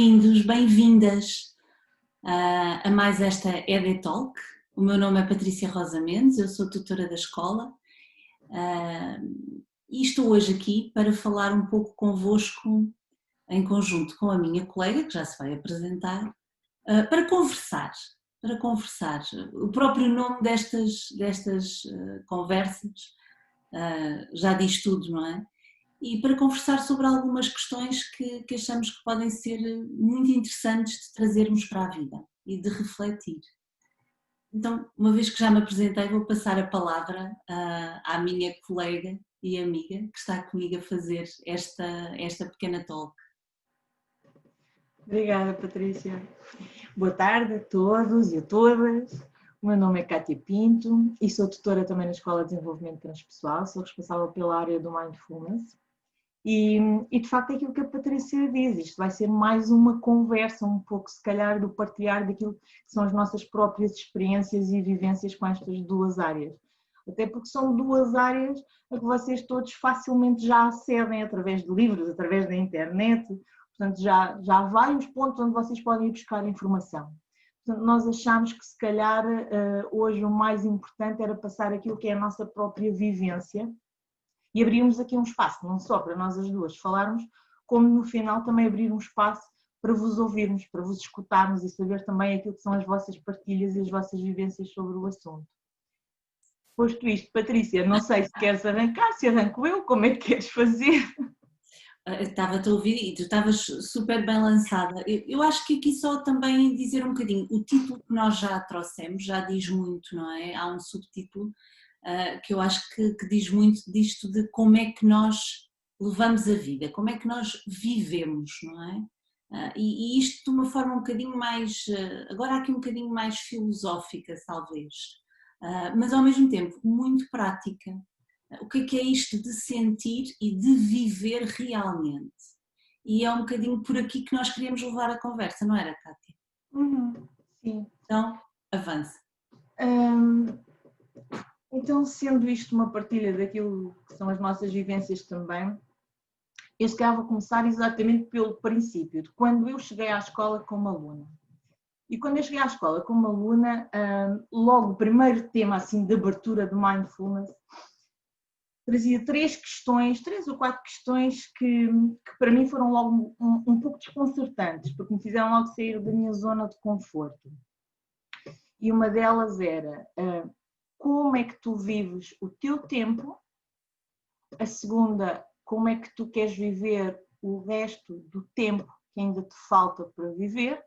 bem-vindos, bem-vindas a mais esta ED-Talk. O meu nome é Patrícia Rosa Mendes, eu sou tutora da escola e estou hoje aqui para falar um pouco convosco, em conjunto com a minha colega, que já se vai apresentar, para conversar. O próprio nome destas conversas já diz tudo, não é? E para conversar sobre algumas questões que achamos que podem ser muito interessantes de trazermos para a vida e de refletir. Então, uma vez que já me apresentei, vou passar a palavra à minha colega e amiga que está comigo a fazer esta pequena talk. Obrigada, Patrícia. Boa tarde a todos e a todas. O meu nome é Cátia Pinto e sou tutora também na Escola de Desenvolvimento Transpessoal, sou responsável pela área do Mindfulness. E de facto é aquilo que a Patrícia diz, isto vai ser mais uma conversa, um pouco se calhar do partilhar daquilo que são as nossas próprias experiências e vivências com estas duas áreas. Até porque são duas áreas a que vocês todos facilmente já acedem através de livros, através da internet, portanto já há vários pontos onde vocês podem ir buscar informação. Portanto, nós achamos que se calhar hoje o mais importante era passar aquilo que é a nossa própria vivência, e abrimos aqui um espaço, não só para nós as duas falarmos, como no final também abrir um espaço para vos ouvirmos, para vos escutarmos e saber também aquilo que são as vossas partilhas e as vossas vivências sobre o assunto. Posto isto, Patrícia, não sei se queres arrancar, se arranco eu, como é que queres fazer? Estava-te a ouvir e tu estavas super bem lançada. Eu acho que aqui só também dizer um bocadinho, o título que nós já trouxemos já diz muito, não é? Há um subtítulo que eu acho que diz muito disto de como é que nós levamos a vida, como é que nós vivemos, não é? E isto de uma forma um bocadinho mais, agora aqui um bocadinho mais filosófica talvez, mas ao mesmo tempo muito prática. O que é isto de sentir e de viver realmente? E é um bocadinho por aqui que nós queríamos levar a conversa, não era, Cátia? Sim. Então, avance. Então, sendo isto uma partilha daquilo que são as nossas vivências também, eu se calhar vou começar exatamente pelo princípio, de quando eu cheguei à escola como aluna. E quando eu cheguei à escola como aluna, logo o primeiro tema assim de abertura do Mindfulness, trazia três ou quatro questões que para mim foram logo um pouco desconcertantes, porque me fizeram logo sair da minha zona de conforto. E uma delas era, como é que tu vives o teu tempo? A segunda, como é que tu queres viver o resto do tempo que ainda te falta para viver?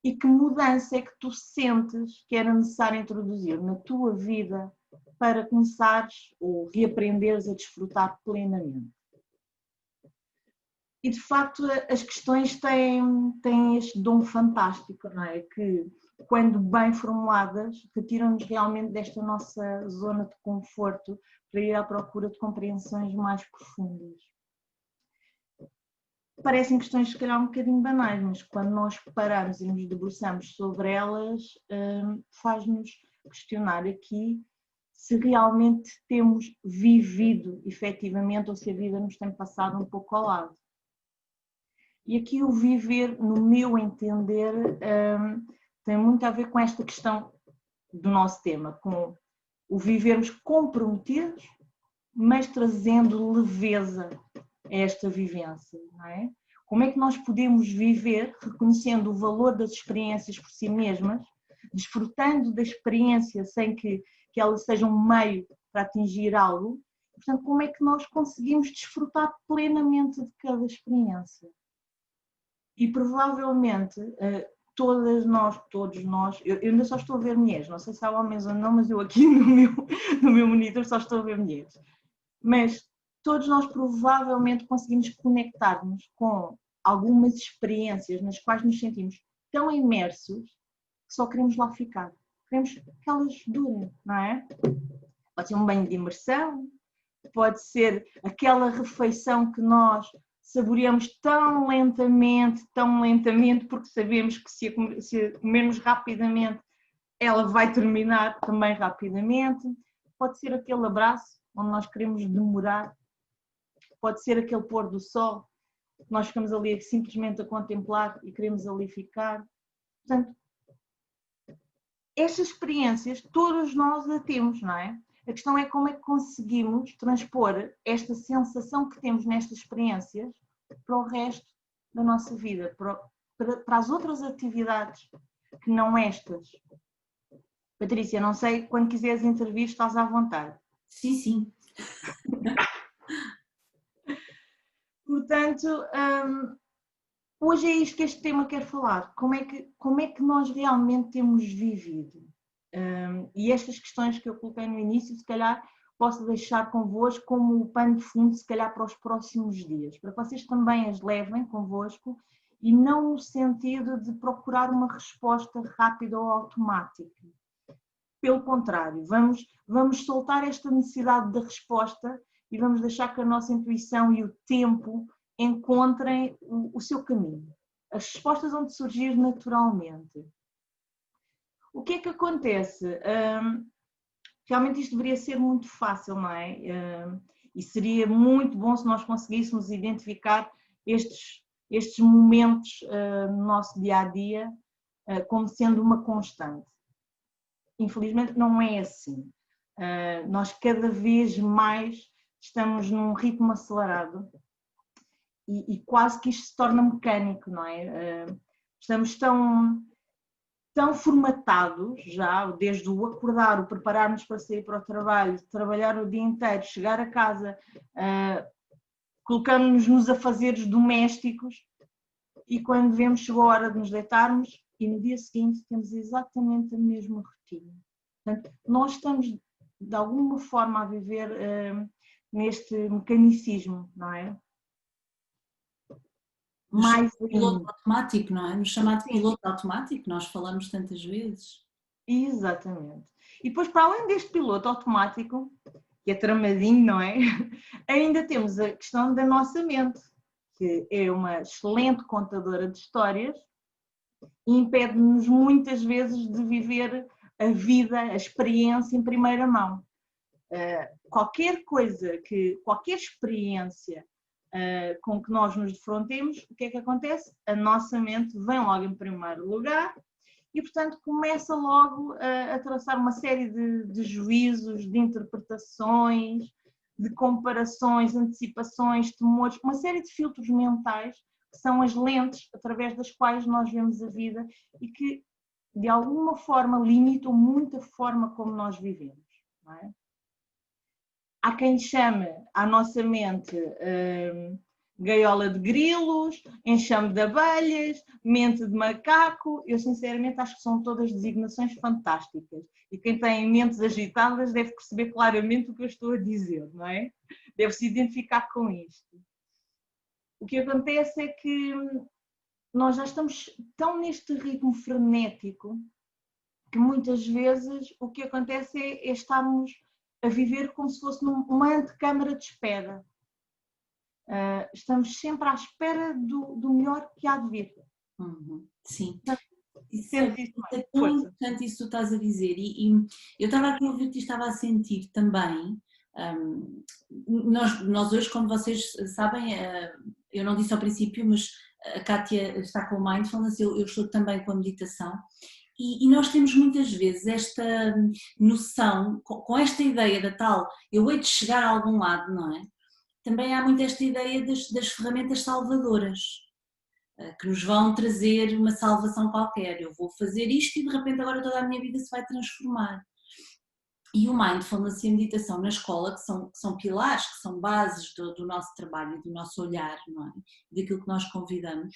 E que mudança é que tu sentes que era necessário introduzir na tua vida para começares ou reaprenderes a desfrutar plenamente? E de facto as questões têm este dom fantástico, não é? Que quando bem formuladas retiram-nos realmente desta nossa zona de conforto para ir à procura de compreensões mais profundas. Parecem questões se calhar um bocadinho banais, mas quando nós paramos e nos debruçamos sobre elas, faz-nos questionar aqui se realmente temos vivido efetivamente ou se a vida nos tem passado um pouco ao lado. E aqui o viver, no meu entender, tem muito a ver com esta questão do nosso tema, com o vivermos comprometidos, mas trazendo leveza a esta vivência, não é? Como é que nós podemos viver reconhecendo o valor das experiências por si mesmas, desfrutando da experiência sem que ela seja um meio para atingir algo? Portanto, como é que nós conseguimos desfrutar plenamente de cada experiência? E provavelmente todos nós, eu ainda só estou a ver mulheres, não sei se há homens ou não, mas eu aqui no meu monitor só estou a ver mulheres. Mas todos nós provavelmente conseguimos conectar-nos com algumas experiências nas quais nos sentimos tão imersos que só queremos lá ficar. Queremos que elas durem, não é? Pode ser um banho de imersão, pode ser aquela refeição que nós saboreamos tão lentamente, porque sabemos que se a comermos rapidamente, ela vai terminar também rapidamente. Pode ser aquele abraço onde nós queremos demorar, pode ser aquele pôr do sol nós ficamos ali simplesmente a contemplar e queremos ali ficar. Portanto, estas experiências todos nós a temos, não é? A questão é como é que conseguimos transpor esta sensação que temos nestas experiências para o resto da nossa vida, para as outras atividades que não estas. Patrícia, não sei, quando quiseres intervir, estás à vontade. Sim, sim. Portanto, hoje é isto que este tema quer falar. Como é que nós realmente temos vivido? E estas questões que eu coloquei no início, se calhar posso deixar convosco como o pano de fundo, se calhar para os próximos dias, para que vocês também as levem convosco e não no sentido de procurar uma resposta rápida ou automática. Pelo contrário, vamos soltar esta necessidade de resposta e vamos deixar que a nossa intuição e o tempo encontrem o seu caminho. As respostas vão surgir naturalmente. O que é que acontece? Realmente isto deveria ser muito fácil, não é? E seria muito bom se nós conseguíssemos identificar estes momentos no nosso dia-a-dia como sendo uma constante. Infelizmente não é assim. Nós cada vez mais estamos num ritmo acelerado e quase que isto se torna mecânico, não é? Estamos tão formatados já, desde o acordar, o preparar-nos para sair para o trabalho, trabalhar o dia inteiro, chegar a casa, colocamos-nos nos afazeres domésticos e quando vemos chegou a hora de nos deitarmos e no dia seguinte temos exatamente a mesma rotina. Portanto, nós estamos de alguma forma a viver neste mecanicismo, não é? Mais piloto automático, não é? No chamado piloto automático, nós falamos tantas vezes. Exatamente. E depois, para além deste piloto automático, que é tramadinho, não é? Ainda temos a questão da nossa mente, que é uma excelente contadora de histórias e impede-nos muitas vezes de viver a vida, a experiência em primeira mão. Qualquer experiência com que nós nos defrontemos, o que é que acontece? A nossa mente vem logo em primeiro lugar e, portanto, começa logo a traçar uma série de juízos, de interpretações, de comparações, antecipações, temores, uma série de filtros mentais que são as lentes através das quais nós vemos a vida e que, de alguma forma, limitam muito a forma como nós vivemos, não é? Há quem chame à nossa mente gaiola de grilos, enxame de abelhas, mente de macaco. Eu sinceramente acho que são todas designações fantásticas. E quem tem mentes agitadas deve perceber claramente o que eu estou a dizer, não é? Deve se identificar com isto. O que acontece é que nós já estamos tão neste ritmo frenético que muitas vezes o que acontece é estarmos a viver como se fosse numa antecâmara de espera. Estamos sempre à espera do melhor que há de vir. Sim. Isso é tão importante isso que tu estás a dizer e eu estava aqui a ouvir-te e estava a sentir também, nós hoje, como vocês sabem, eu não disse ao princípio, mas a Kátia está com o Mindfulness, eu estou também com a meditação. E nós temos muitas vezes esta noção, com esta ideia da tal, eu hei de chegar a algum lado, não é? Também há muito esta ideia das ferramentas salvadoras, que nos vão trazer uma salvação qualquer. Eu vou fazer isto e de repente agora toda a minha vida se vai transformar. E o Mindfulness e a meditação na escola, que são pilares, que são bases do nosso trabalho e do nosso olhar, não é? Daquilo que nós convidamos,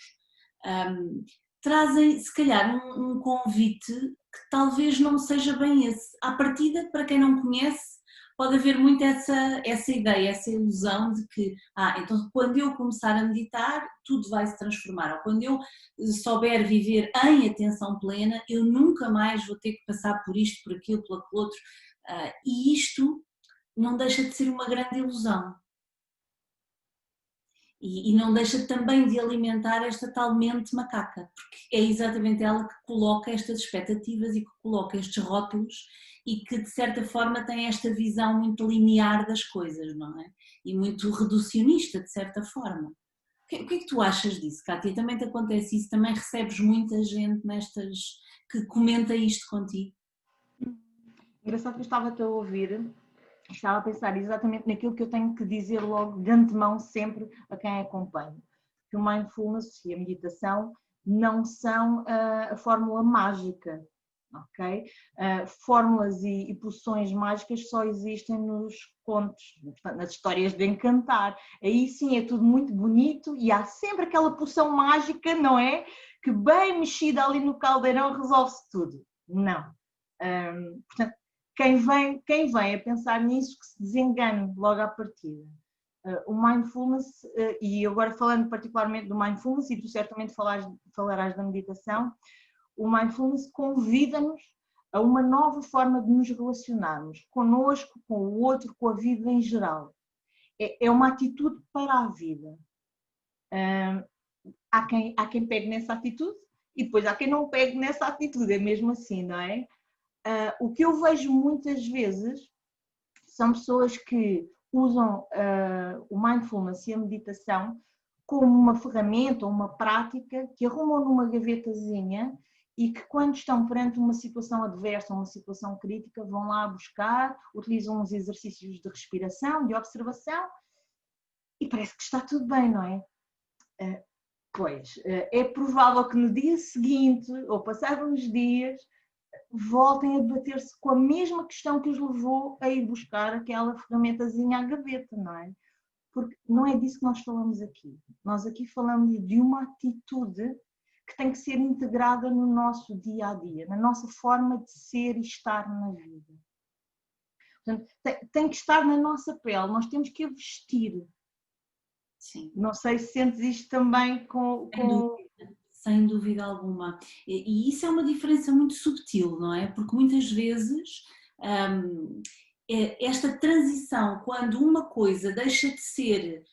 trazem se calhar um convite que talvez não seja bem esse. À partida, para quem não conhece, pode haver muito essa ideia, essa ilusão de que então quando eu começar a meditar tudo vai se transformar, ou quando eu souber viver em atenção plena eu nunca mais vou ter que passar por isto, por aquilo, por aquilo outro, e isto não deixa de ser uma grande ilusão. E não deixa também de alimentar esta tal mente macaca, porque é exatamente ela que coloca estas expectativas e que coloca estes rótulos e que de certa forma tem esta visão muito linear das coisas, não é? E muito reducionista de certa forma, O que é que tu achas disso, Kátia? Também te acontece isso? Também recebes muita gente que comenta isto contigo? Engraçado que eu estava-te a ouvir, estava a pensar exatamente naquilo que eu tenho que dizer logo de antemão sempre a quem acompanho. Que o mindfulness e a meditação não são a fórmula mágica, ok? Fórmulas e poções mágicas só existem nos contos, portanto, nas histórias de encantar. Aí sim é tudo muito bonito e há sempre aquela poção mágica, não é? Que bem mexida ali no caldeirão resolve-se tudo. Não. Portanto, quem vem a pensar nisso que se desengane logo à partida. O mindfulness, e agora falando particularmente do mindfulness, e tu certamente falarás da meditação, o mindfulness convida-nos a uma nova forma de nos relacionarmos connosco, com o outro, com a vida em geral. É uma atitude para a vida. Há quem pegue nessa atitude e depois há quem não pegue nessa atitude, é mesmo assim, não é? O que eu vejo muitas vezes são pessoas que usam o mindfulness e a meditação como uma ferramenta ou uma prática que arrumam numa gavetazinha e que quando estão perante uma situação adversa, uma situação crítica, vão lá buscar, utilizam uns exercícios de respiração, de observação e parece que está tudo bem, não é? Pois, é provável que no dia seguinte, ou passados uns dias, voltem a debater-se com a mesma questão que os levou a ir buscar aquela ferramentazinha à gaveta, não é? Porque não é disso que nós falamos aqui. Nós aqui falamos de uma atitude que tem que ser integrada no nosso dia a dia, na nossa forma de ser e estar na vida. Portanto, tem que estar na nossa pele, nós temos que a vestir. Sim. Não sei se sentes isto também com... Sem dúvida alguma. E isso é uma diferença muito subtil, não é? Porque muitas vezes esta transição, quando uma coisa deixa de ser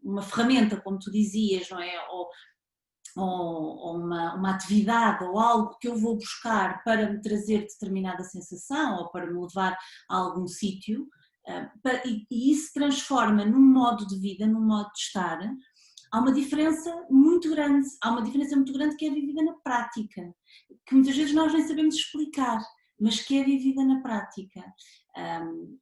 uma ferramenta, como tu dizias, não é? Ou uma atividade ou algo que eu vou buscar para me trazer determinada sensação ou para me levar a algum sítio, e isso transforma num modo de vida, num modo de estar. Há uma diferença muito grande, que é vivida na prática, que muitas vezes nós nem sabemos explicar, mas que é vivida na prática.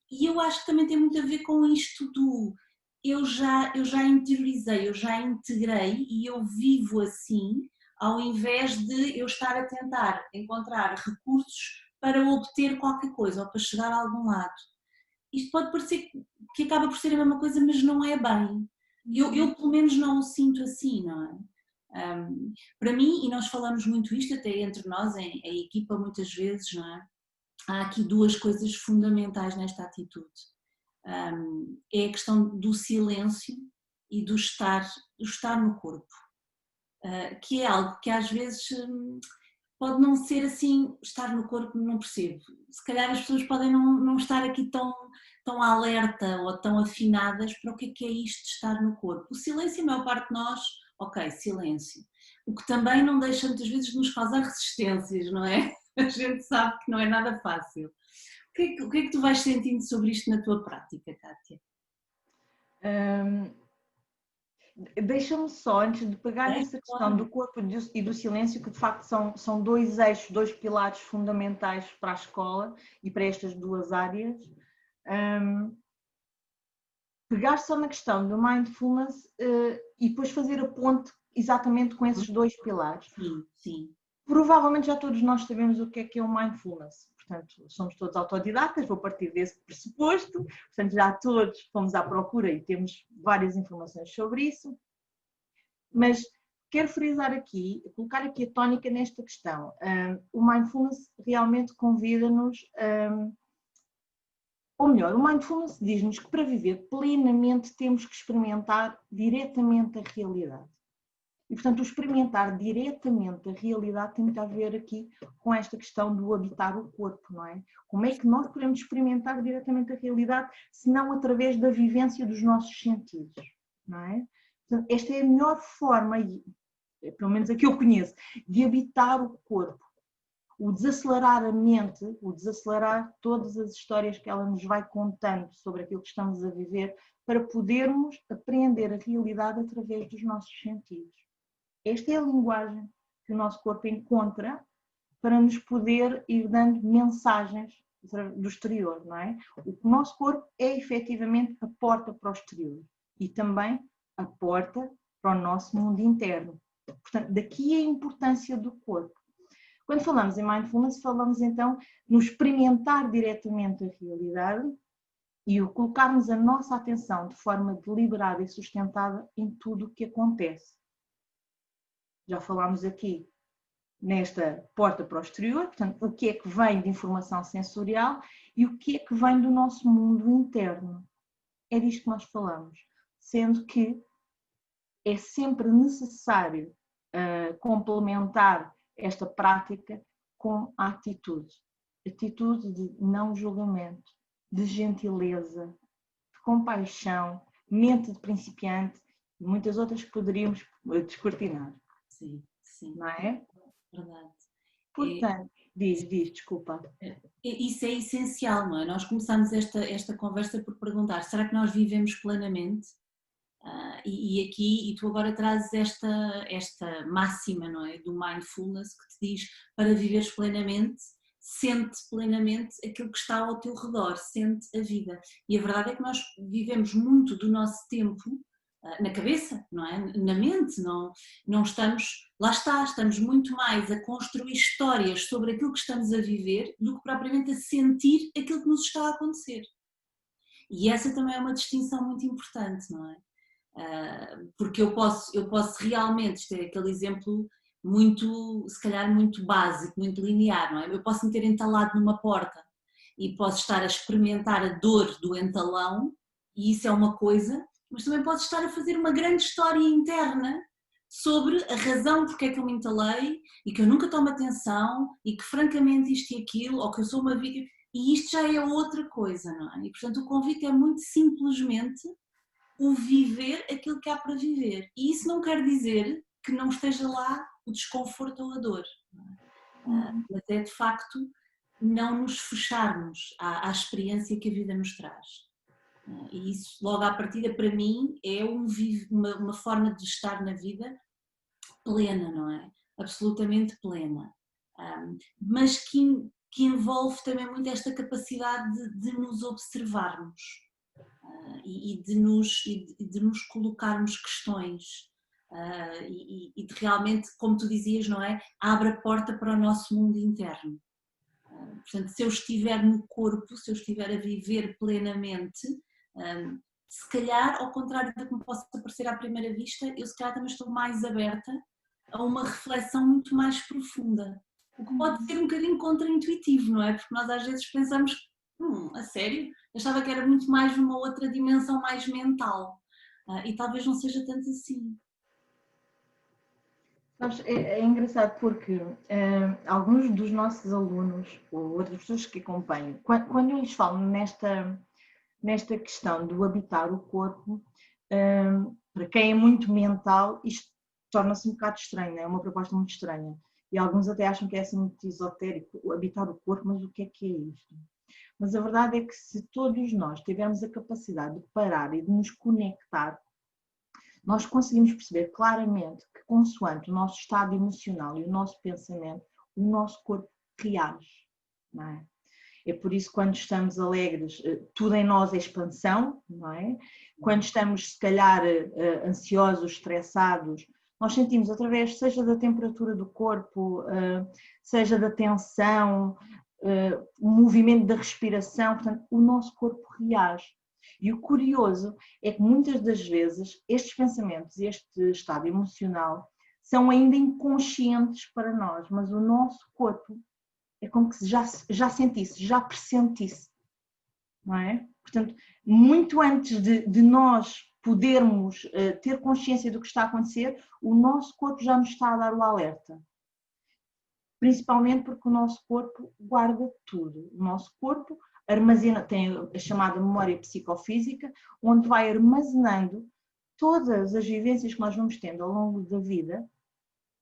E eu acho que também tem muito a ver com isto do eu já interiorizei, eu já integrei e eu vivo assim, ao invés de eu estar a tentar encontrar recursos para obter qualquer coisa ou para chegar a algum lado. Isto pode parecer que acaba por ser a mesma coisa, mas não é bem. Eu pelo menos não o sinto assim, não é? Para mim, e nós falamos muito isto até entre nós, em equipa muitas vezes, não é? Há aqui duas coisas fundamentais nesta atitude. É a questão do silêncio e do estar no corpo, que é algo que às vezes pode não ser assim, estar no corpo não percebo. Se calhar as pessoas podem não estar aqui tão alerta ou tão afinadas para o que é isto de estar no corpo. O silêncio, a maior parte de nós, ok, silêncio. O que também não deixa muitas vezes de nos causar resistências, não é? A gente sabe que não é nada fácil. O que é que tu vais sentindo sobre isto na tua prática, Kátia? Deixa-me só, antes de pegar nessa questão do corpo e do silêncio, que de facto são dois eixos, dois pilares fundamentais para a escola e para estas duas áreas, pegar só na questão do mindfulness e depois fazer a ponte exatamente com esses dois pilares. Sim, sim. Provavelmente já todos nós sabemos o que é o mindfulness, portanto somos todos autodidatas, vou partir desse pressuposto, portanto já todos fomos à procura e temos várias informações sobre isso, mas quero frisar aqui, colocar aqui a tónica nesta questão. O mindfulness realmente convida-nos, ou melhor, o mindfulness diz-nos que para viver plenamente temos que experimentar diretamente a realidade. E, portanto, o experimentar diretamente a realidade tem muito a ver aqui com esta questão do habitar o corpo, não é? Como é que nós podemos experimentar diretamente a realidade se não através da vivência dos nossos sentidos, não é? Portanto, esta é a melhor forma, pelo menos a que eu conheço, de habitar o corpo. O desacelerar a mente, o desacelerar todas as histórias que ela nos vai contando sobre aquilo que estamos a viver, para podermos apreender a realidade através dos nossos sentidos. Esta é a linguagem que o nosso corpo encontra para nos poder ir dando mensagens do exterior, não é? O nosso corpo é efetivamente a porta para o exterior e também a porta para o nosso mundo interno. Portanto, daqui a importância do corpo. Quando falamos em mindfulness, falamos então no experimentar diretamente a realidade e o colocarmos a nossa atenção de forma deliberada e sustentada em tudo o que acontece. Já falámos aqui nesta porta para o exterior, portanto, o que é que vem de informação sensorial e o que é que vem do nosso mundo interno. É disto que nós falamos, sendo que é sempre necessário complementar esta prática com a atitude de não julgamento, de gentileza, de compaixão, mente de principiante e muitas outras que poderíamos descortinar. Sim, sim. Não é? Verdade. Portanto, diz, desculpa. Isso é essencial, não é? Nós começamos esta conversa por perguntar, será que nós vivemos plenamente? E tu agora trazes esta máxima, não é? Do mindfulness que te diz para viveres plenamente, sente plenamente aquilo que está ao teu redor, sente a vida. E a verdade é que nós vivemos muito do nosso tempo na cabeça, não é? Na mente, não estamos, lá está, estamos muito mais a construir histórias sobre aquilo que estamos a viver do que propriamente a sentir aquilo que nos está a acontecer. E essa também é uma distinção muito importante, não é? Porque eu posso realmente, isto é aquele exemplo muito, se calhar muito básico, muito linear, não é? Eu posso me ter entalado numa porta e posso estar a experimentar a dor do entalão e isso é uma coisa, mas também posso estar a fazer uma grande história interna sobre a razão porque é que eu me entalei e que eu nunca tomo atenção e que francamente isto e aquilo, ou que eu sou uma vítima, e isto já é outra coisa, não é? E portanto o convite é muito simplesmente o viver aquilo que há para viver. E isso não quer dizer que não esteja lá o desconforto ou a dor. Mas é de facto não nos fecharmos à experiência que a vida nos traz. E isso, logo à partida, para mim, é uma forma de estar na vida plena, não é? Absolutamente plena. Mas que envolve também muito esta capacidade de nos observarmos. E de nos colocarmos questões e de realmente, como tu dizias, não é? Abre a porta para o nosso mundo interno. Portanto, se eu estiver no corpo, se eu estiver a viver plenamente, se calhar, ao contrário do que me possa parecer à primeira vista, eu se calhar também estou mais aberta a uma reflexão muito mais profunda. O que pode ser um bocadinho contraintuitivo, não é? Porque nós às vezes pensamos, a sério? Eu achava que era muito mais numa outra dimensão mais mental e talvez não seja tanto assim. É engraçado porque alguns dos nossos alunos ou outras pessoas que acompanham, quando eu lhes falo nesta questão do habitar o corpo, para quem é muito mental, isto torna-se um bocado estranho, é uma proposta muito estranha. E alguns até acham que é assim muito esotérico, habitar o corpo, mas o que é isto? Mas a verdade é que se todos nós tivermos a capacidade de parar e de nos conectar, nós conseguimos perceber claramente que, consoante o nosso estado emocional e o nosso pensamento, o nosso corpo reage, não é? É por isso que quando estamos alegres, tudo em nós é expansão, não é? Quando estamos, se calhar, ansiosos, estressados, nós sentimos através, seja da temperatura do corpo, seja da tensão, o movimento da respiração, portanto, o nosso corpo reage. E o curioso é que muitas das vezes estes pensamentos, este estado emocional, são ainda inconscientes para nós, mas o nosso corpo é como que já sentisse, já pressentisse, não é? Portanto, muito antes de nós podermos ter consciência do que está a acontecer, o nosso corpo já nos está a dar o alerta. Principalmente porque o nosso corpo guarda tudo. O nosso corpo armazena, tem a chamada memória psicofísica, onde vai armazenando todas as vivências que nós vamos tendo ao longo da vida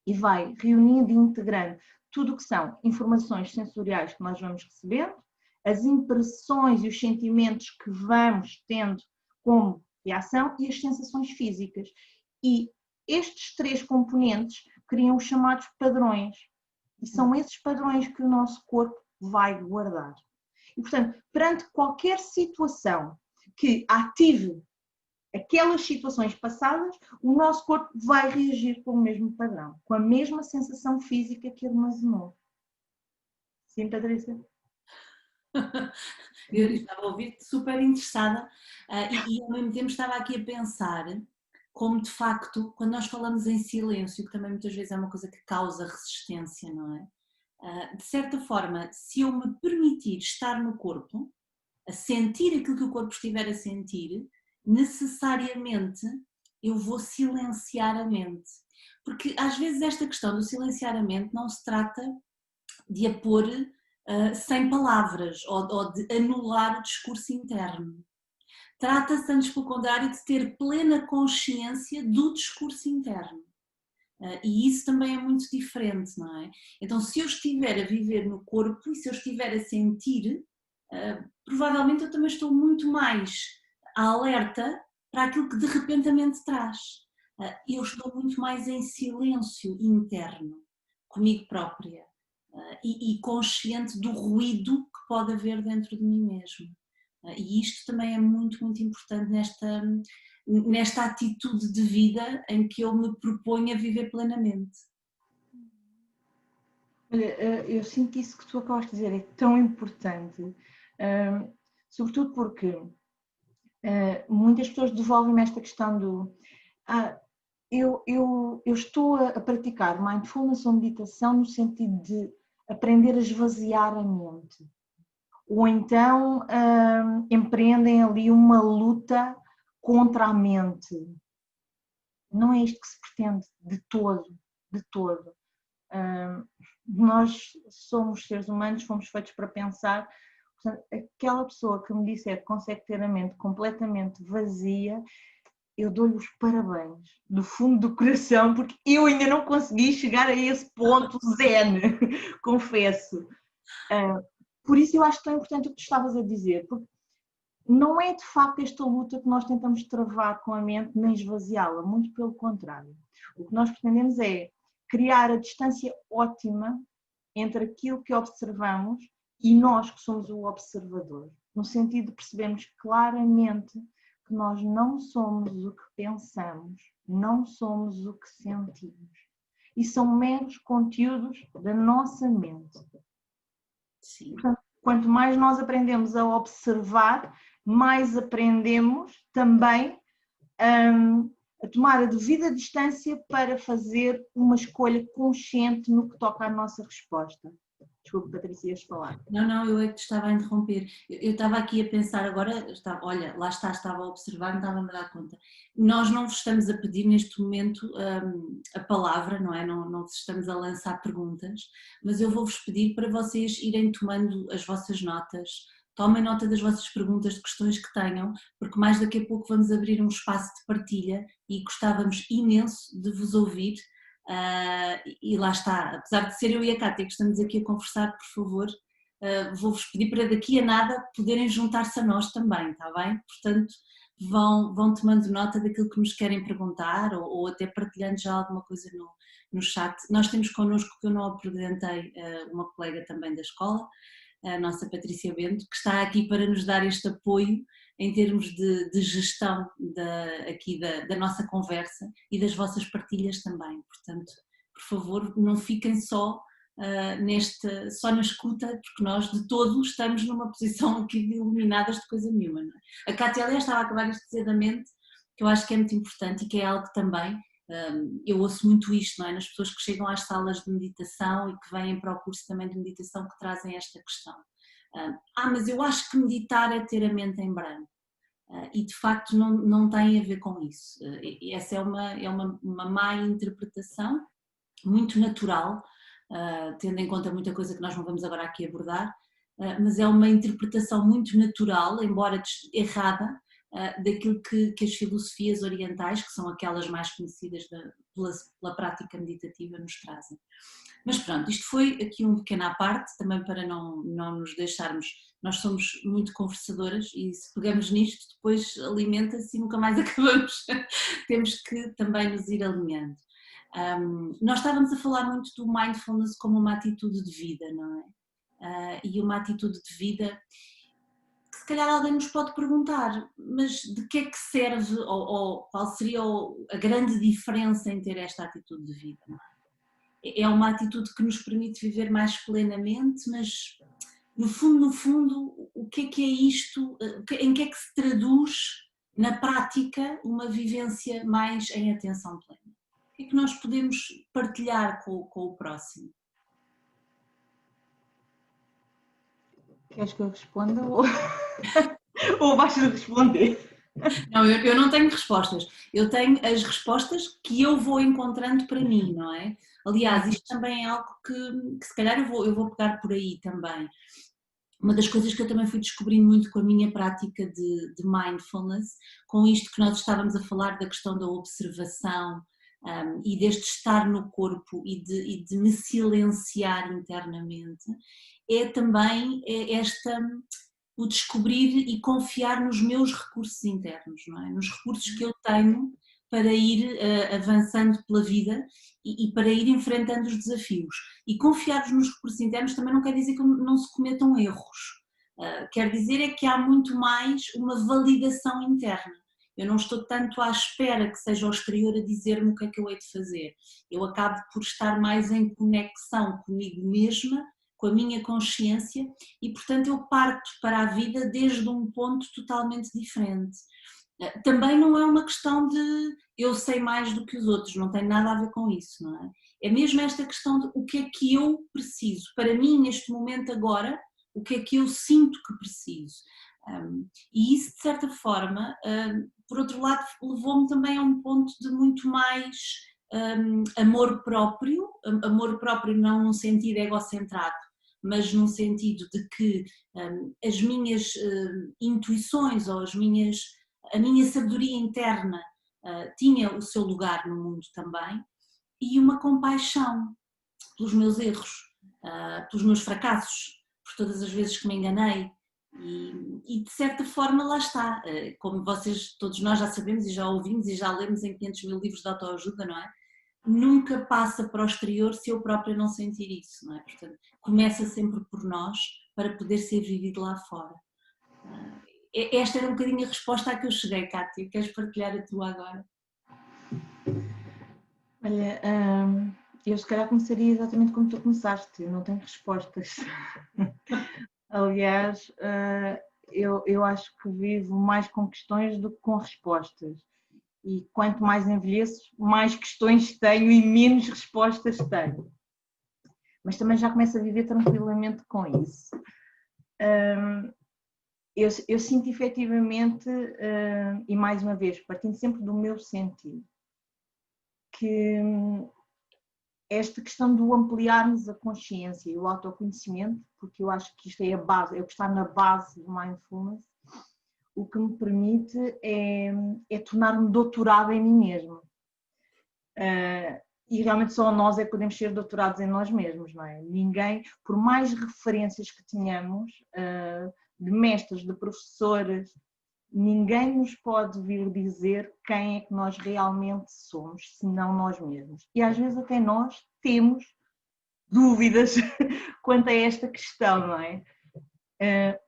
e vai reunindo e integrando tudo o que são informações sensoriais que nós vamos recebendo, as impressões e os sentimentos que vamos tendo como reação e as sensações físicas. E estes 3 componentes criam os chamados padrões. E são esses padrões que o nosso corpo vai guardar. E, portanto, perante qualquer situação que ative aquelas situações passadas, o nosso corpo vai reagir com o mesmo padrão, com a mesma sensação física que armazenou. Sim, Patrícia? Eu estava a ouvir-te super interessada e ao mesmo tempo estava aqui a pensar como de facto, quando nós falamos em silêncio, que também muitas vezes é uma coisa que causa resistência, não é? De certa forma, se eu me permitir estar no corpo, a sentir aquilo que o corpo estiver a sentir, necessariamente eu vou silenciar a mente. Porque às vezes esta questão do silenciar a mente não se trata de a pôr sem palavras ou de anular o discurso interno. Trata-se, antes pelo contrário, de ter plena consciência do discurso interno. E isso também é muito diferente, não é? Então, se eu estiver a viver no corpo e se eu estiver a sentir, provavelmente eu também estou muito mais alerta para aquilo que de repente traz. Eu estou muito mais em silêncio interno, comigo própria, e consciente do ruído que pode haver dentro de mim mesmo. E isto também é muito, muito importante nesta atitude de vida em que eu me proponho a viver plenamente. Olha, eu sinto que isso que tu acabaste de dizer é tão importante, sobretudo porque muitas pessoas devolvem-me esta questão do eu estou a praticar mindfulness ou meditação no sentido de aprender a esvaziar a mente. Ou então empreendem ali uma luta contra a mente. Não é isto que se pretende de todo, de todo. Nós somos seres humanos, fomos feitos para pensar. Portanto, aquela pessoa que me disser que consegue ter a mente completamente vazia, eu dou-lhe os parabéns, do fundo do coração, porque eu ainda não consegui chegar a esse ponto zen, confesso. Por isso eu acho tão importante o que tu estavas a dizer, porque não é de facto esta luta que nós tentamos travar com a mente nem esvaziá-la, muito pelo contrário. O que nós pretendemos é criar a distância ótima entre aquilo que observamos e nós que somos o observador, no sentido de percebermos claramente que nós não somos o que pensamos, não somos o que sentimos. E são meros conteúdos da nossa mente. Sim. Portanto, quanto mais nós aprendemos a observar, mais aprendemos também a tomar a devida distância para fazer uma escolha consciente no que toca à nossa resposta. Desculpe, Patrícia, ias falar. Não, eu é que te estava a interromper. Eu estava aqui a pensar agora, olha, lá está, estava a observar, não estava a me dar conta. Nós não vos estamos a pedir neste momento a palavra, não é? Não vos estamos a lançar perguntas, mas eu vou-vos pedir para vocês irem tomando as vossas notas, tomem nota das vossas perguntas, de questões que tenham, porque mais daqui a pouco vamos abrir um espaço de partilha e gostávamos imenso de vos ouvir. E lá está, apesar de ser eu e a Cátia que estamos aqui a conversar, por favor, vou-vos pedir para daqui a nada poderem juntar-se a nós também, está bem? Portanto, vão tomando nota daquilo que nos querem perguntar ou até partilhando já alguma coisa no chat. Nós temos connosco, que eu não apresentei, uma colega também da escola, a nossa Patrícia Bento, que está aqui para nos dar este apoio em termos de gestão da nossa conversa e das vossas partilhas também. Portanto, por favor, não fiquem só só na escuta, porque nós de todos estamos numa posição aqui de iluminadas de coisa nenhuma. Não é? A Cátia, aliás, estava a acabar isto de dizer da mente, que eu acho que é muito importante e que é algo que também eu ouço muito isto, não é? Nas pessoas que chegam às salas de meditação e que vêm para o curso também de meditação, que trazem esta questão. Mas eu acho que meditar é ter a mente em branco. E de facto não tem a ver com isso. Essa é uma má interpretação, muito natural, tendo em conta muita coisa que nós não vamos agora aqui abordar, mas é uma interpretação muito natural, embora errada, daquilo que as filosofias orientais, que são aquelas mais conhecidas pela prática meditativa, nos trazem. Mas pronto, isto foi aqui um pequeno à parte, também para não nos deixarmos, nós somos muito conversadoras e se pegamos nisto depois alimenta-se e nunca mais acabamos, temos que também nos ir alinhando. Nós estávamos a falar muito do mindfulness como uma atitude de vida, não é? E uma atitude de vida que se calhar alguém nos pode perguntar, mas de que é que serve ou qual seria a grande diferença em ter esta atitude de vida? Não é? É uma atitude que nos permite viver mais plenamente, mas no fundo, o que é isto? Em que é que se traduz na prática uma vivência mais em atenção plena? O que é que nós podemos partilhar com o próximo? Queres que eu responda ou vais responder? Não, eu não tenho respostas, eu tenho as respostas que eu vou encontrando para mim, não é? Aliás, isto também é algo que se calhar eu vou pegar por aí também. Uma das coisas que eu também fui descobrindo muito com a minha prática de mindfulness, com isto que nós estávamos a falar da questão da observação e deste estar no corpo e de me silenciar internamente, é também o descobrir e confiar nos meus recursos internos, não é? Nos recursos que eu tenho para ir avançando pela vida e para ir enfrentando os desafios. E confiar nos recursos internos também não quer dizer que não se cometam erros. Quer dizer é que há muito mais uma validação interna. Eu não estou tanto à espera que seja o exterior a dizer-me o que é que eu hei de fazer. Eu acabo por estar mais em conexão comigo mesma, com a minha consciência e, portanto, eu parto para a vida desde um ponto totalmente diferente. Também não é uma questão de eu sei mais do que os outros, não tem nada a ver com isso, não é? É mesmo esta questão de o que é que eu preciso, para mim neste momento agora, o que é que eu sinto que preciso. E isso de certa forma, por outro lado, levou-me também a um ponto de muito mais amor próprio não num sentido egocentrado, mas num sentido de que as minhas intuições ou a minha sabedoria interna tinha o seu lugar no mundo também, e uma compaixão pelos meus erros, pelos meus fracassos, por todas as vezes que me enganei e de certa forma lá está, como vocês, todos nós já sabemos e já ouvimos e já lemos em 500 mil livros de autoajuda, não é? Nunca passa para o exterior se eu própria não sentir isso, não é? Portanto, começa sempre por nós para poder ser vivido lá fora. Esta era um bocadinho a resposta a que eu cheguei, Cátia. Queres partilhar a tua agora? Olha, eu se calhar começaria exatamente como tu começaste, eu não tenho respostas. Aliás, eu acho que vivo mais com questões do que com respostas. E quanto mais envelheço, mais questões tenho e menos respostas tenho. Mas também já começo a viver tranquilamente com isso. Eu sinto efetivamente, e mais uma vez, partindo sempre do meu sentido, que esta questão do ampliarmos a consciência e o autoconhecimento, porque eu acho que isto é a base, é o que está na base do mindfulness, o que me permite é tornar-me doutorada em mim mesma. E realmente só nós é que podemos ser doutorados em nós mesmos, não é? Ninguém, por mais referências que tenhamos, de mestres, de professores, ninguém nos pode vir dizer quem é que nós realmente somos, senão nós mesmos. E às vezes até nós temos dúvidas quanto a esta questão, não é?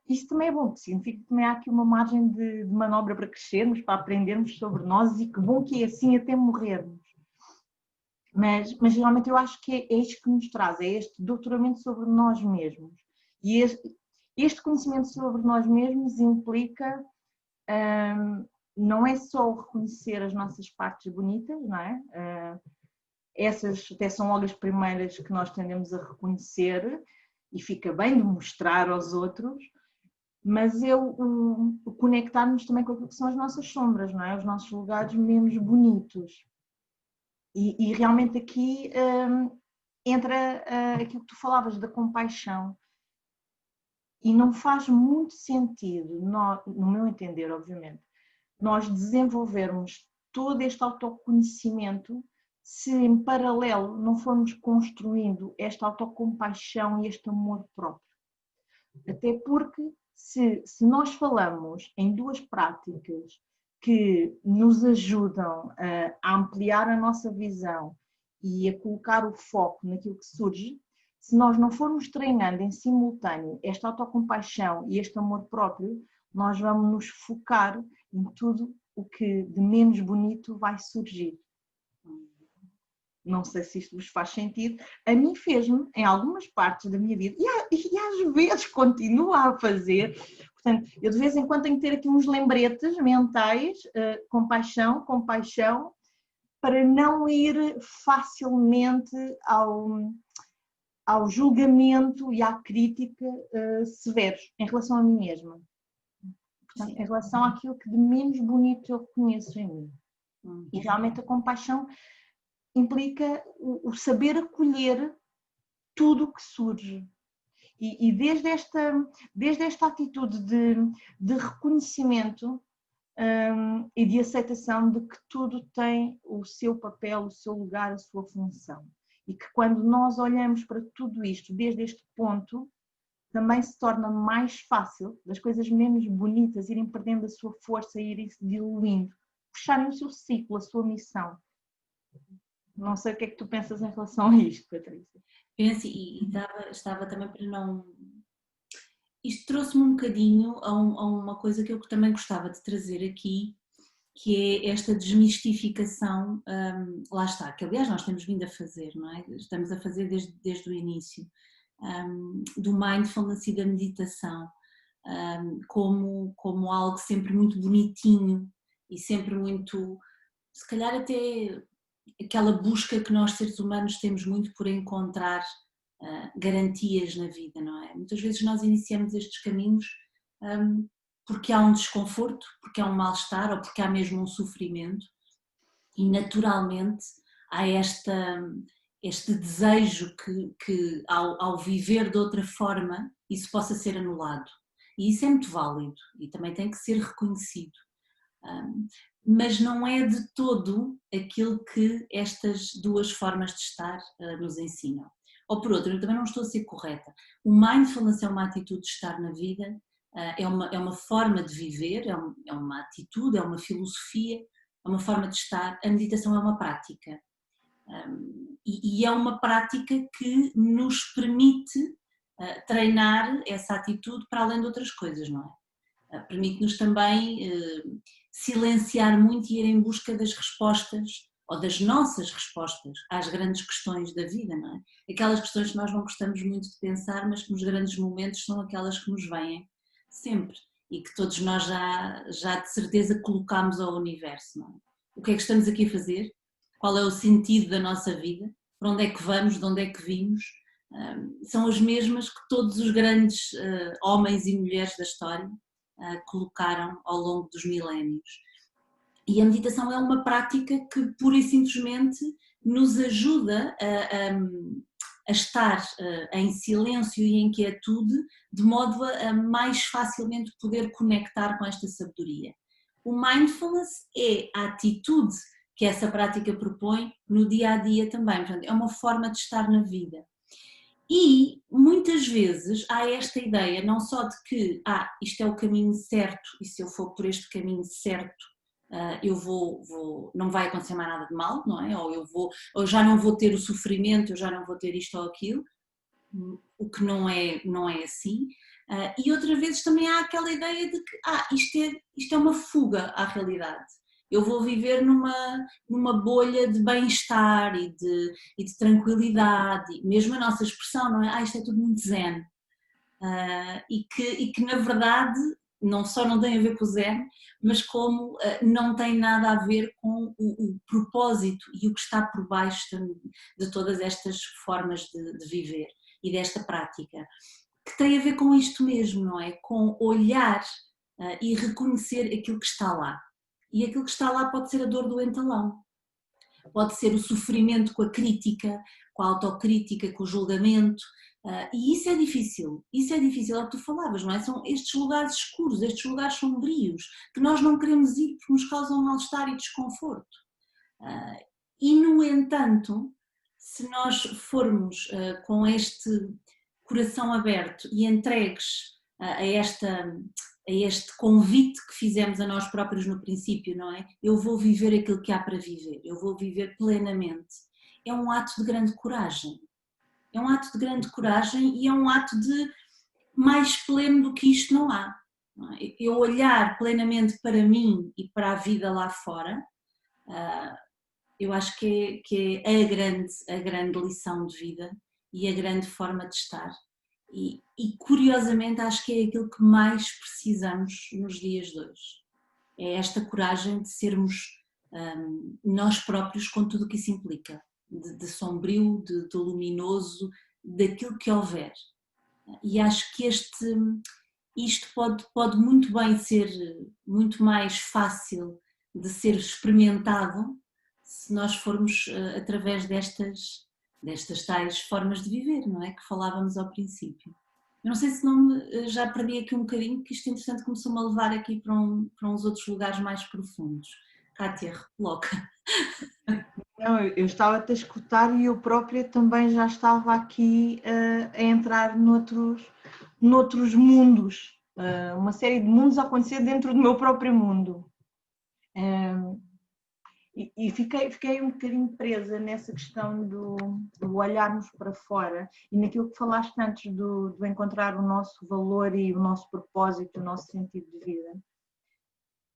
Isso também é bom, porque significa que também há aqui uma margem de manobra para crescermos, para aprendermos sobre nós e que bom que é assim até morrermos. Mas realmente eu acho que é isto que nos traz, é este doutoramento sobre nós mesmos. E este conhecimento sobre nós mesmos implica não é só reconhecer as nossas partes bonitas, não é? Essas até são logo as primeiras que nós tendemos a reconhecer e fica bem de mostrar aos outros, mas conectar-nos também com aquilo que são as nossas sombras, não é? Os nossos lugares menos bonitos. E realmente aqui entra aquilo que tu falavas da compaixão. E não faz muito sentido, no meu entender, obviamente, nós desenvolvermos todo este autoconhecimento se em paralelo não formos construindo esta autocompaixão e este amor próprio. Até porque se nós falamos em duas práticas que nos ajudam a ampliar a nossa visão e a colocar o foco naquilo que surge, se nós não formos treinando em simultâneo esta autocompaixão e este amor próprio, nós vamos nos focar em tudo o que de menos bonito vai surgir. Não sei se isto vos faz sentido. A mim fez-me, em algumas partes da minha vida, e às vezes continua a fazer. Portanto, eu de vez em quando tenho que ter aqui uns lembretes mentais, compaixão, para não ir facilmente ao julgamento e à crítica severos em relação a mim mesma. Portanto, em relação àquilo que de menos bonito eu conheço em mim. E realmente a compaixão implica o saber acolher tudo o que surge. E desde esta atitude de reconhecimento e de aceitação de que tudo tem o seu papel, o seu lugar, a sua função. E que quando nós olhamos para tudo isto desde este ponto, também se torna mais fácil das coisas menos bonitas irem perdendo a sua força e irem se diluindo, fecharem o seu ciclo, a sua missão. Não sei o que é que tu pensas em relação a isto, Patrícia. Penso e estava também para não... Isto trouxe-me um bocadinho a uma coisa que eu também gostava de trazer aqui, que é esta desmistificação, lá está, que aliás nós temos vindo a fazer, não é? Estamos a fazer desde o início, do mindfulness e da meditação, como algo sempre muito bonitinho e sempre muito, se calhar até aquela busca que nós seres humanos temos muito por encontrar garantias na vida, não é? Muitas vezes nós iniciamos estes caminhos porque há um desconforto, porque há um mal-estar ou porque há mesmo um sofrimento e naturalmente há este desejo que ao viver de outra forma isso possa ser anulado e isso é muito válido e também tem que ser reconhecido, mas não é de todo aquilo que estas duas formas de estar nos ensinam. Ou por outro, eu também não estou a ser correta, o mindfulness é uma atitude de estar na vida, é uma forma de viver, é uma atitude, é uma filosofia, é uma forma de estar, a meditação é uma prática. E é uma prática que nos permite treinar essa atitude para além de outras coisas, não é? Permite-nos também silenciar muito e ir em busca das respostas ou das nossas respostas às grandes questões da vida, não é? Aquelas questões que nós não gostamos muito de pensar, mas que nos grandes momentos são aquelas que nos vêm sempre e que todos nós já de certeza colocamos ao universo, não é? O que é que estamos aqui a fazer? Qual é o sentido da nossa vida? Para onde é que vamos? De onde é que vimos? São as mesmas que todos os grandes homens e mulheres da história colocaram ao longo dos milénios. E a meditação é uma prática que pura e simplesmente nos ajuda a estar em silêncio e em quietude, de modo a mais facilmente poder conectar com esta sabedoria. O mindfulness é a atitude que essa prática propõe no dia a dia também, portanto, é uma forma de estar na vida. E muitas vezes há esta ideia não só de que isto é o caminho certo e se eu for por este caminho certo eu não vai acontecer mais nada de mal, não é? Ou já não vou ter o sofrimento, eu já não vou ter isto ou aquilo, o que não é assim. E outras vezes também há aquela ideia de que isto é uma fuga à realidade. Eu vou viver numa bolha de bem-estar e de tranquilidade, mesmo a nossa expressão, não é? Isto é tudo muito zen. E que na verdade não só não tem a ver com o zen, mas como não tem nada a ver com o propósito e o que está por baixo de todas estas formas de viver e desta prática, que tem a ver com isto mesmo, não é? Com olhar e reconhecer aquilo que está lá. E aquilo que está lá pode ser a dor do entalão, pode ser o sofrimento com a crítica, com a autocrítica, com o julgamento, E isso é difícil, é o que tu falavas, não é? São estes lugares escuros, estes lugares sombrios, que nós não queremos ir porque nos causam mal-estar e desconforto. E, no entanto, se nós formos com este coração aberto e entregues a este convite que fizemos a nós próprios no princípio, não é? Eu vou viver aquilo que há para viver, eu vou viver plenamente. É um ato de grande coragem. É um ato de grande coragem e é um ato de mais pleno do que isto não há. Não é? Eu olhar plenamente para mim e para a vida lá fora, eu acho que é a grande lição de vida e a grande forma de estar. E curiosamente acho que é aquilo que mais precisamos nos dias de hoje. É esta coragem de sermos nós próprios com tudo o que isso implica, de sombrio, de luminoso, daquilo que houver. E acho que isto pode muito bem ser muito mais fácil de ser experimentado se nós formos através destas tais formas de viver, não é? Que falávamos ao princípio. Eu não sei se já perdi aqui um bocadinho, que isto entretanto começou-me a levar aqui para uns outros lugares mais profundos. Cátia, coloca. Não, eu estava-te a escutar e eu própria também já estava aqui a entrar noutros mundos, uma série de mundos a acontecer dentro do meu próprio mundo. E fiquei um bocadinho presa nessa questão do olharmos para fora e naquilo que falaste antes do encontrar o nosso valor e o nosso propósito, o nosso sentido de vida.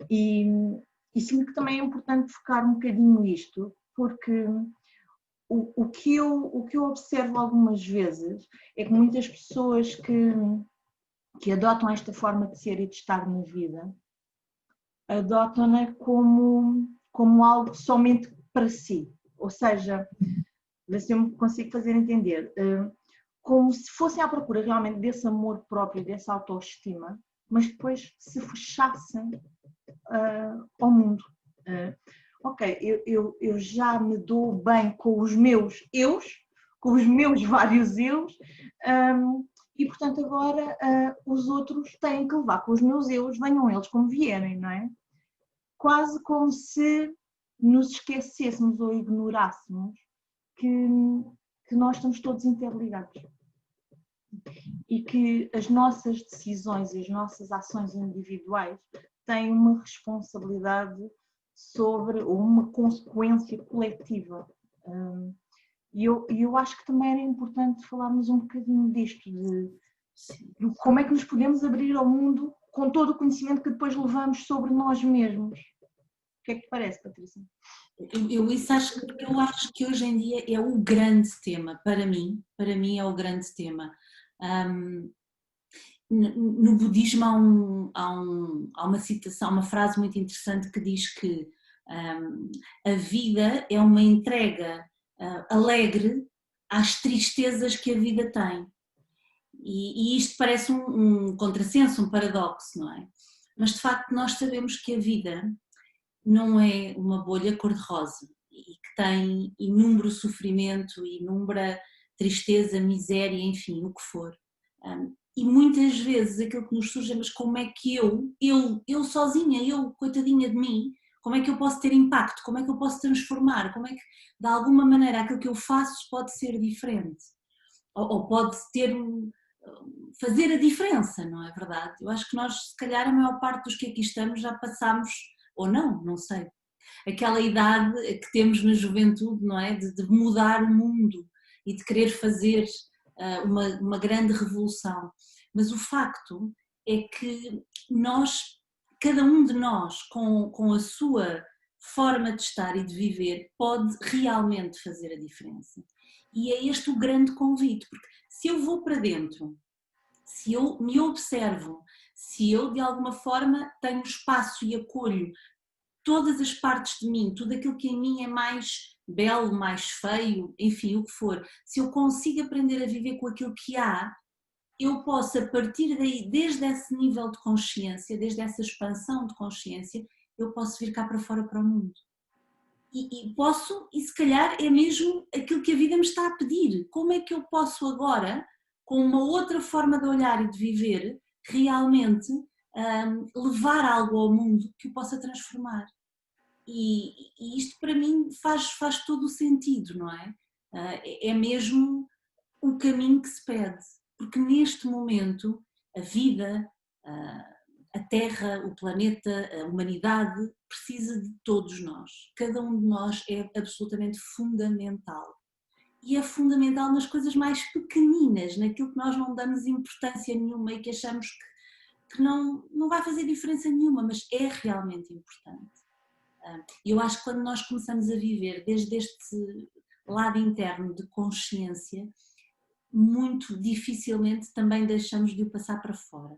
E sinto que também é importante focar um bocadinho nisto, porque o que eu observo algumas vezes é que muitas pessoas que adotam esta forma de ser e de estar na vida, adotam-na como algo somente para si, ou seja, ver se eu me consigo fazer entender, como se fossem à procura realmente desse amor próprio, dessa autoestima, mas depois se fechassem ao mundo. Ok, eu já me dou bem com os meus eus, com os meus vários eus, e portanto agora os outros têm que levar com os meus eus, venham eles como vierem, não é? Quase como se nos esquecêssemos ou ignorássemos que nós estamos todos interligados e que as nossas decisões e as nossas ações individuais têm uma responsabilidade sobre ou uma consequência coletiva. E eu acho que também era importante falarmos um bocadinho disto, de como é que nos podemos abrir ao mundo com todo o conhecimento que depois levamos sobre nós mesmos. O que é que te parece, Patrícia? Eu acho que hoje em dia é o grande tema, para mim é o grande tema. No budismo há uma citação, uma frase muito interessante que diz que a vida é uma entrega alegre às tristezas que a vida tem. E isto parece um contrassenso, um paradoxo, não é? Mas de facto nós sabemos que a vida não é uma bolha cor-de-rosa e que tem inúmero sofrimento, inúmera tristeza, miséria, enfim, o que for. E muitas vezes aquilo que nos surge é: mas como é que eu sozinha, eu, coitadinha de mim, como é que eu posso ter impacto, como é que eu posso transformar, como é que de alguma maneira aquilo que eu faço pode ser diferente, ou pode fazer a diferença, não é verdade? Eu acho que nós, se calhar, a maior parte dos que aqui estamos já passámos, ou não sei, aquela idade que temos na juventude, não é? De mudar o mundo e de querer fazer uma grande revolução. Mas o facto é que cada um de nós, com a sua forma de estar e de viver, pode realmente fazer a diferença. E é este o grande convite, porque se eu vou para dentro, se eu me observo, se eu de alguma forma tenho espaço e acolho todas as partes de mim, tudo aquilo que em mim é mais belo, mais feio, enfim, o que for, se eu consigo aprender a viver com aquilo que há, eu posso, a partir daí, desde esse nível de consciência, desde essa expansão de consciência, eu posso vir cá para fora para o mundo. E posso, e se calhar é mesmo aquilo que a vida me está a pedir. Como é que eu posso agora com uma outra forma de olhar e de viver, realmente levar algo ao mundo que o possa transformar. E isto para mim faz todo o sentido, não é? É mesmo o caminho que se pede, porque neste momento a vida, a Terra, o planeta, a humanidade precisa de todos nós. Cada um de nós é absolutamente fundamental. E é fundamental nas coisas mais pequeninas, naquilo que nós não damos importância nenhuma e que achamos que não vai fazer diferença nenhuma, mas é realmente importante. Eu acho que quando nós começamos a viver desde este lado interno de consciência, muito dificilmente também deixamos de o passar para fora.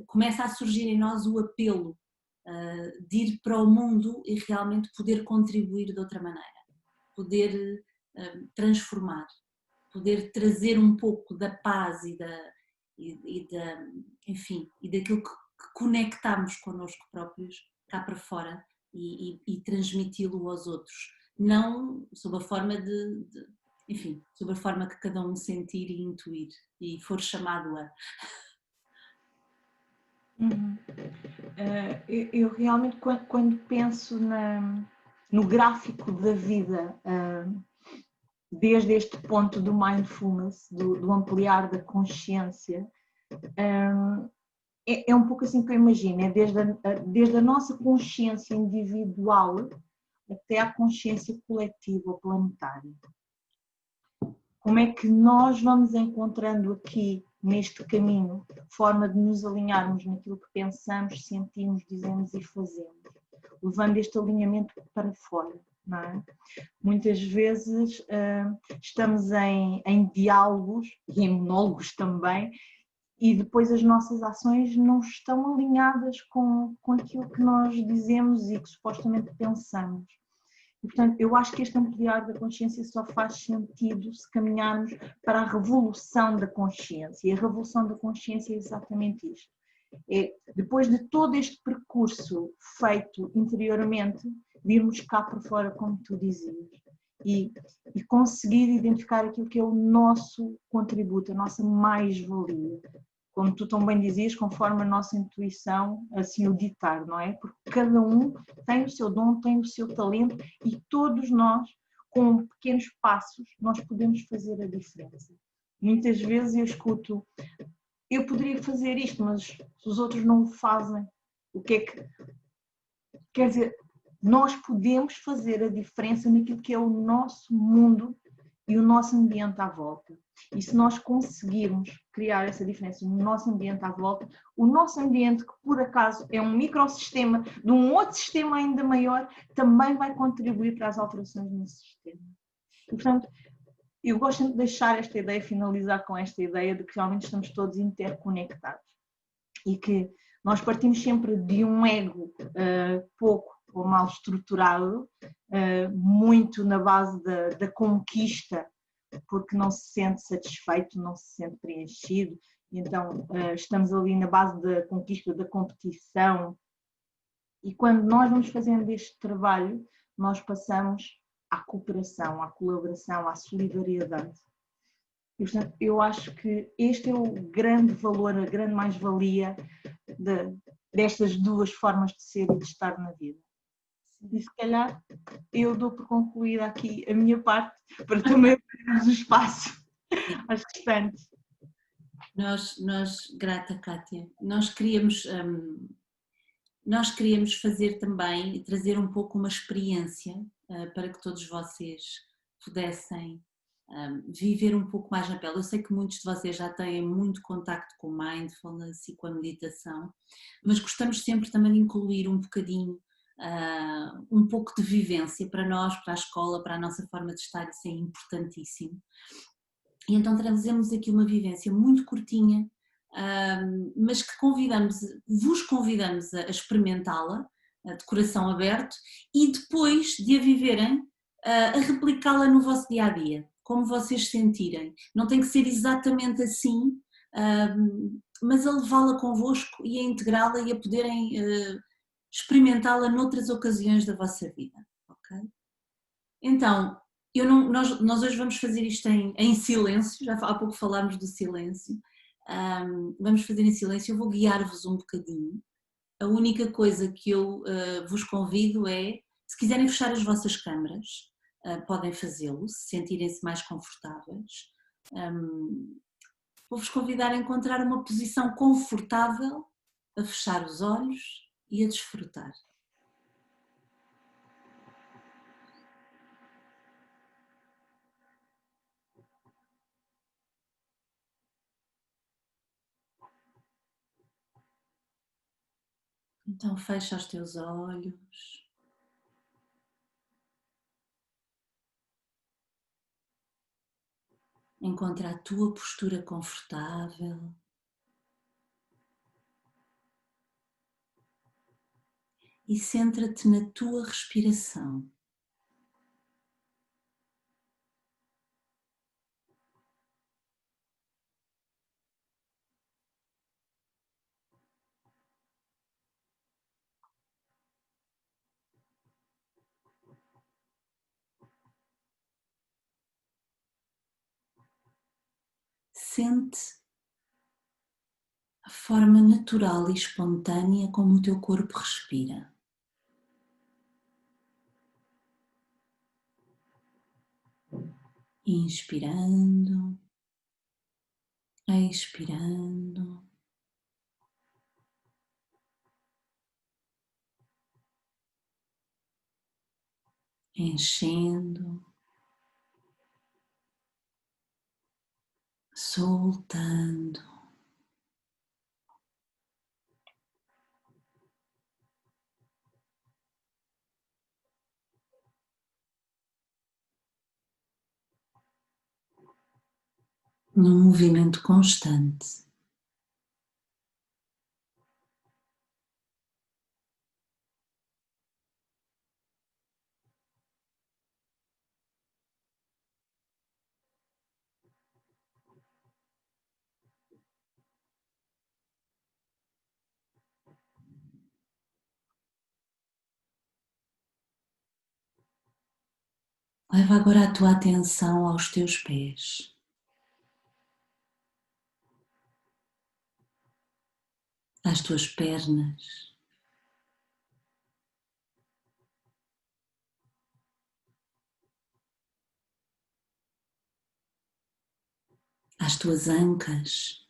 Começa a surgir em nós o apelo de ir para o mundo e realmente poder contribuir de outra maneira, poder transformar, poder trazer um pouco da paz enfim, e daquilo que conectamos connosco próprios cá para fora e transmiti-lo aos outros, não sob a forma enfim, sob a forma que cada um sentir e intuir e for chamado a. Eu realmente, quando penso no gráfico da vida, desde este ponto do mindfulness, do ampliar da consciência, é um pouco assim que eu imagino, é desde a nossa consciência individual até à consciência coletiva ou planetária. Como é que nós vamos encontrando aqui, neste caminho, forma de nos alinharmos naquilo que pensamos, sentimos, dizemos e fazemos, levando este alinhamento para fora, não é? Muitas vezes estamos em diálogos e em monólogos também, e depois as nossas ações não estão alinhadas com aquilo que nós dizemos e que supostamente pensamos. E, portanto, eu acho que este ampliar da consciência só faz sentido se caminharmos para a revolução da consciência. E a revolução da consciência é exatamente isto. É, depois de todo este percurso feito interiormente, virmos cá para fora, como tu dizias, e conseguir identificar aquilo que é o nosso contributo, a nossa mais-valia. Como tu tão bem dizias, conforme a nossa intuição assim o ditar, não é? Porque cada um tem o seu dom, tem o seu talento e todos nós, com pequenos passos, nós podemos fazer a diferença. Muitas vezes eu escuto, eu poderia fazer isto, mas se os outros não o fazem, o que é que... Quer dizer, nós podemos fazer a diferença naquilo que é o nosso mundo e o nosso ambiente à volta. E se nós conseguirmos criar essa diferença no nosso ambiente à volta, o nosso ambiente, que por acaso é um microsistema de um outro sistema ainda maior, também vai contribuir para as alterações nesse sistema. E, portanto, eu gosto de deixar esta ideia, finalizar com esta ideia de que realmente estamos todos interconectados e que nós partimos sempre de um ego pouco ou mal estruturado, muito na base da conquista, porque não se sente satisfeito, não se sente preenchido, então estamos ali na base da conquista, da competição, e quando nós vamos fazendo este trabalho, nós passamos à cooperação, à colaboração, à solidariedade. E, portanto, eu acho que este é o grande valor, a grande mais-valia destas duas formas de ser e de estar na vida. E se calhar eu dou por concluída aqui a minha parte para também termos o espaço às restantes. Grata Kátia, nós queríamos fazer também, trazer um pouco uma experiência para que todos vocês pudessem viver um pouco mais na pele. Eu sei que muitos de vocês já têm muito contacto com o mindfulness e com a meditação, mas gostamos sempre também de incluir um bocadinho um pouco de vivência para nós, para a escola, para a nossa forma de estar, isso é importantíssimo. E então trazemos aqui uma vivência muito curtinha, mas que vos convidamos a experimentá-la, de coração aberto, e depois de a viverem, a replicá-la no vosso dia-a-dia, como vocês sentirem. Não tem que ser exatamente assim, mas a levá-la convosco e a integrá-la e a poderem experimentá-la noutras ocasiões da vossa vida, ok? Então, nós hoje vamos fazer isto em silêncio, já há pouco falámos do silêncio, vamos fazer em silêncio, eu vou guiar-vos um bocadinho. A única coisa que eu vos convido é, se quiserem fechar as vossas câmaras, podem fazê-lo, se sentirem-se mais confortáveis. Vou-vos convidar a encontrar uma posição confortável, a fechar os olhos e a desfrutar. Então fecha os teus olhos. Encontra a tua postura confortável. E centra-te na tua respiração. Sente a forma natural e espontânea como o teu corpo respira. Inspirando, expirando, enchendo, soltando. Num movimento constante. Leva agora a tua atenção aos teus pés. Às tuas pernas. Às tuas ancas.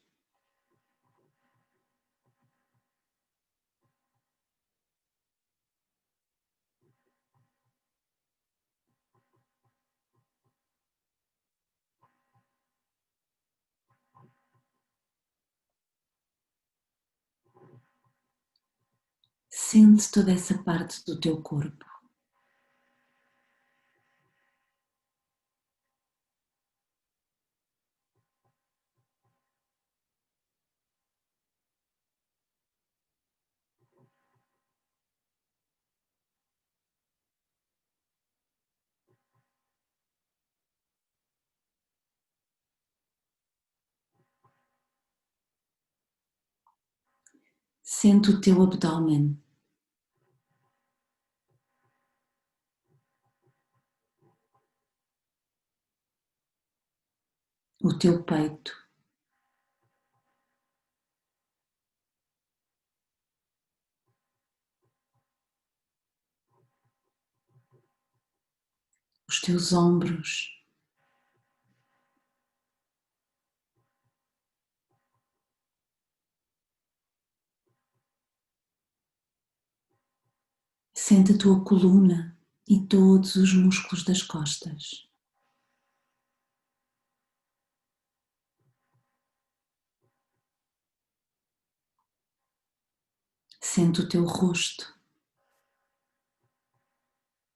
Sente toda essa parte do teu corpo. Sente o teu abdômen. O teu peito. Os teus ombros. Sente a tua coluna e todos os músculos das costas. Sente o teu rosto,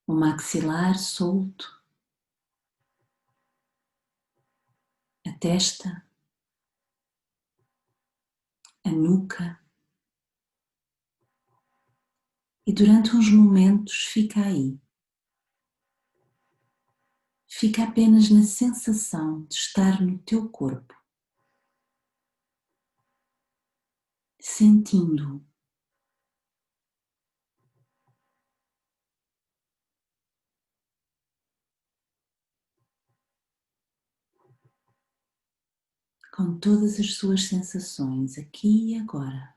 o maxilar solto, a testa, a nuca. E durante uns momentos fica aí. Fica apenas na sensação de estar no teu corpo, sentindo-o. com todas as suas sensações, aqui e agora.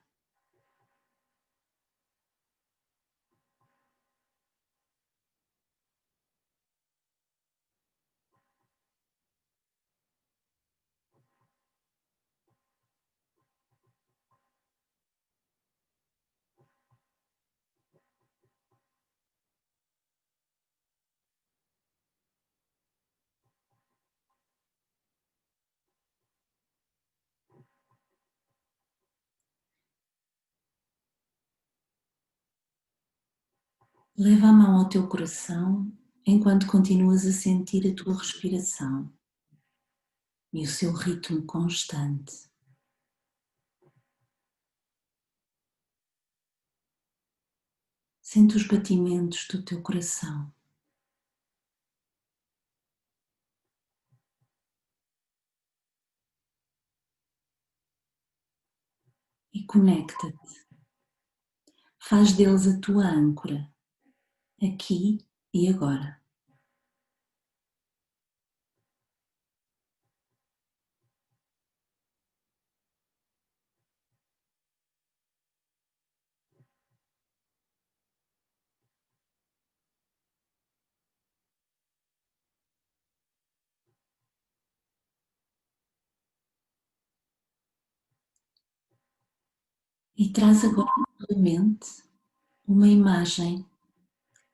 Leva a mão ao teu coração enquanto continuas a sentir a tua respiração e o seu ritmo constante. Sente os batimentos do teu coração. E conecta-te. Faz deles a tua âncora, aqui e agora. E traz agora à tua mente uma imagem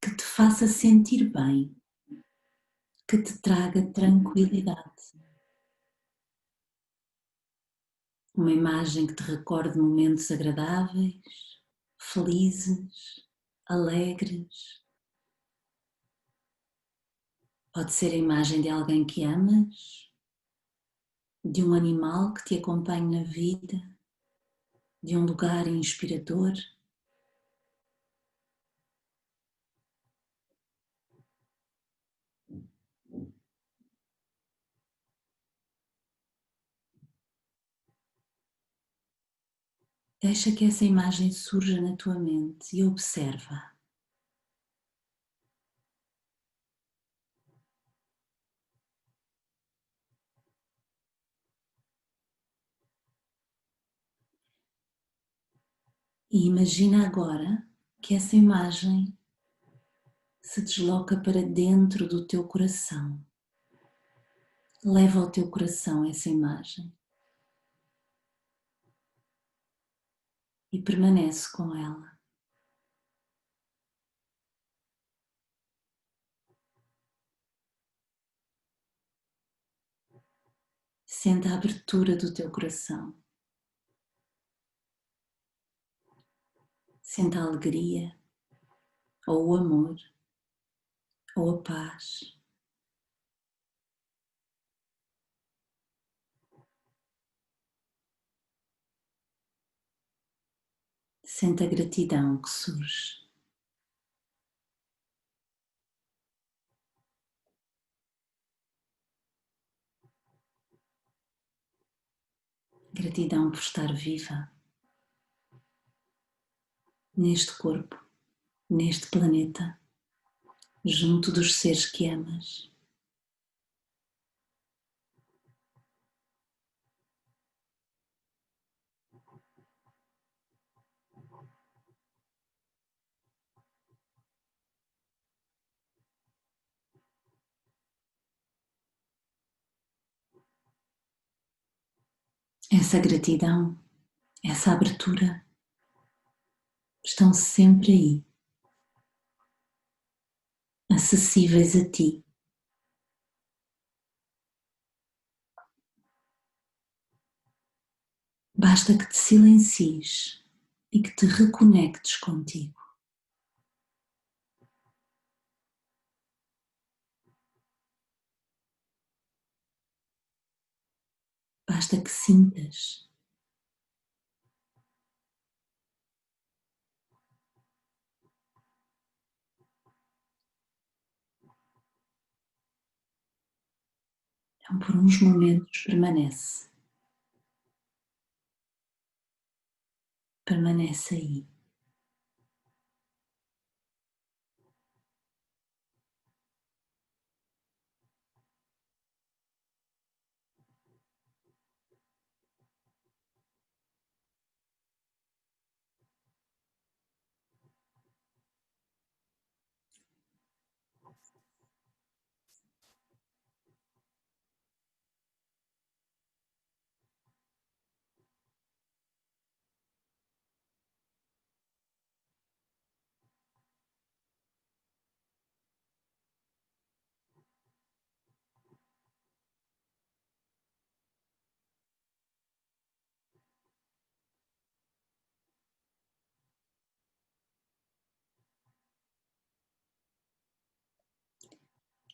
que te faça sentir bem, que te traga tranquilidade. Uma imagem que te recorde momentos agradáveis, felizes, alegres. Pode ser a imagem de alguém que amas, de um animal que te acompanha na vida, de um lugar inspirador. Deixa que essa imagem surja na tua mente e observa. E imagina agora que essa imagem se desloca para dentro do teu coração. Leva ao teu coração essa imagem e permanece com ela. Sente a abertura do teu coração. Sente a alegria, ou o amor, ou a paz. Sente a gratidão que surge. Gratidão por estar viva neste corpo, neste planeta, junto dos seres que amas. Essa gratidão, essa abertura estão sempre aí, acessíveis a ti. Basta que te silencies e que te reconectes contigo. Basta que sintas. Então, por uns momentos, permanece. Permanece aí.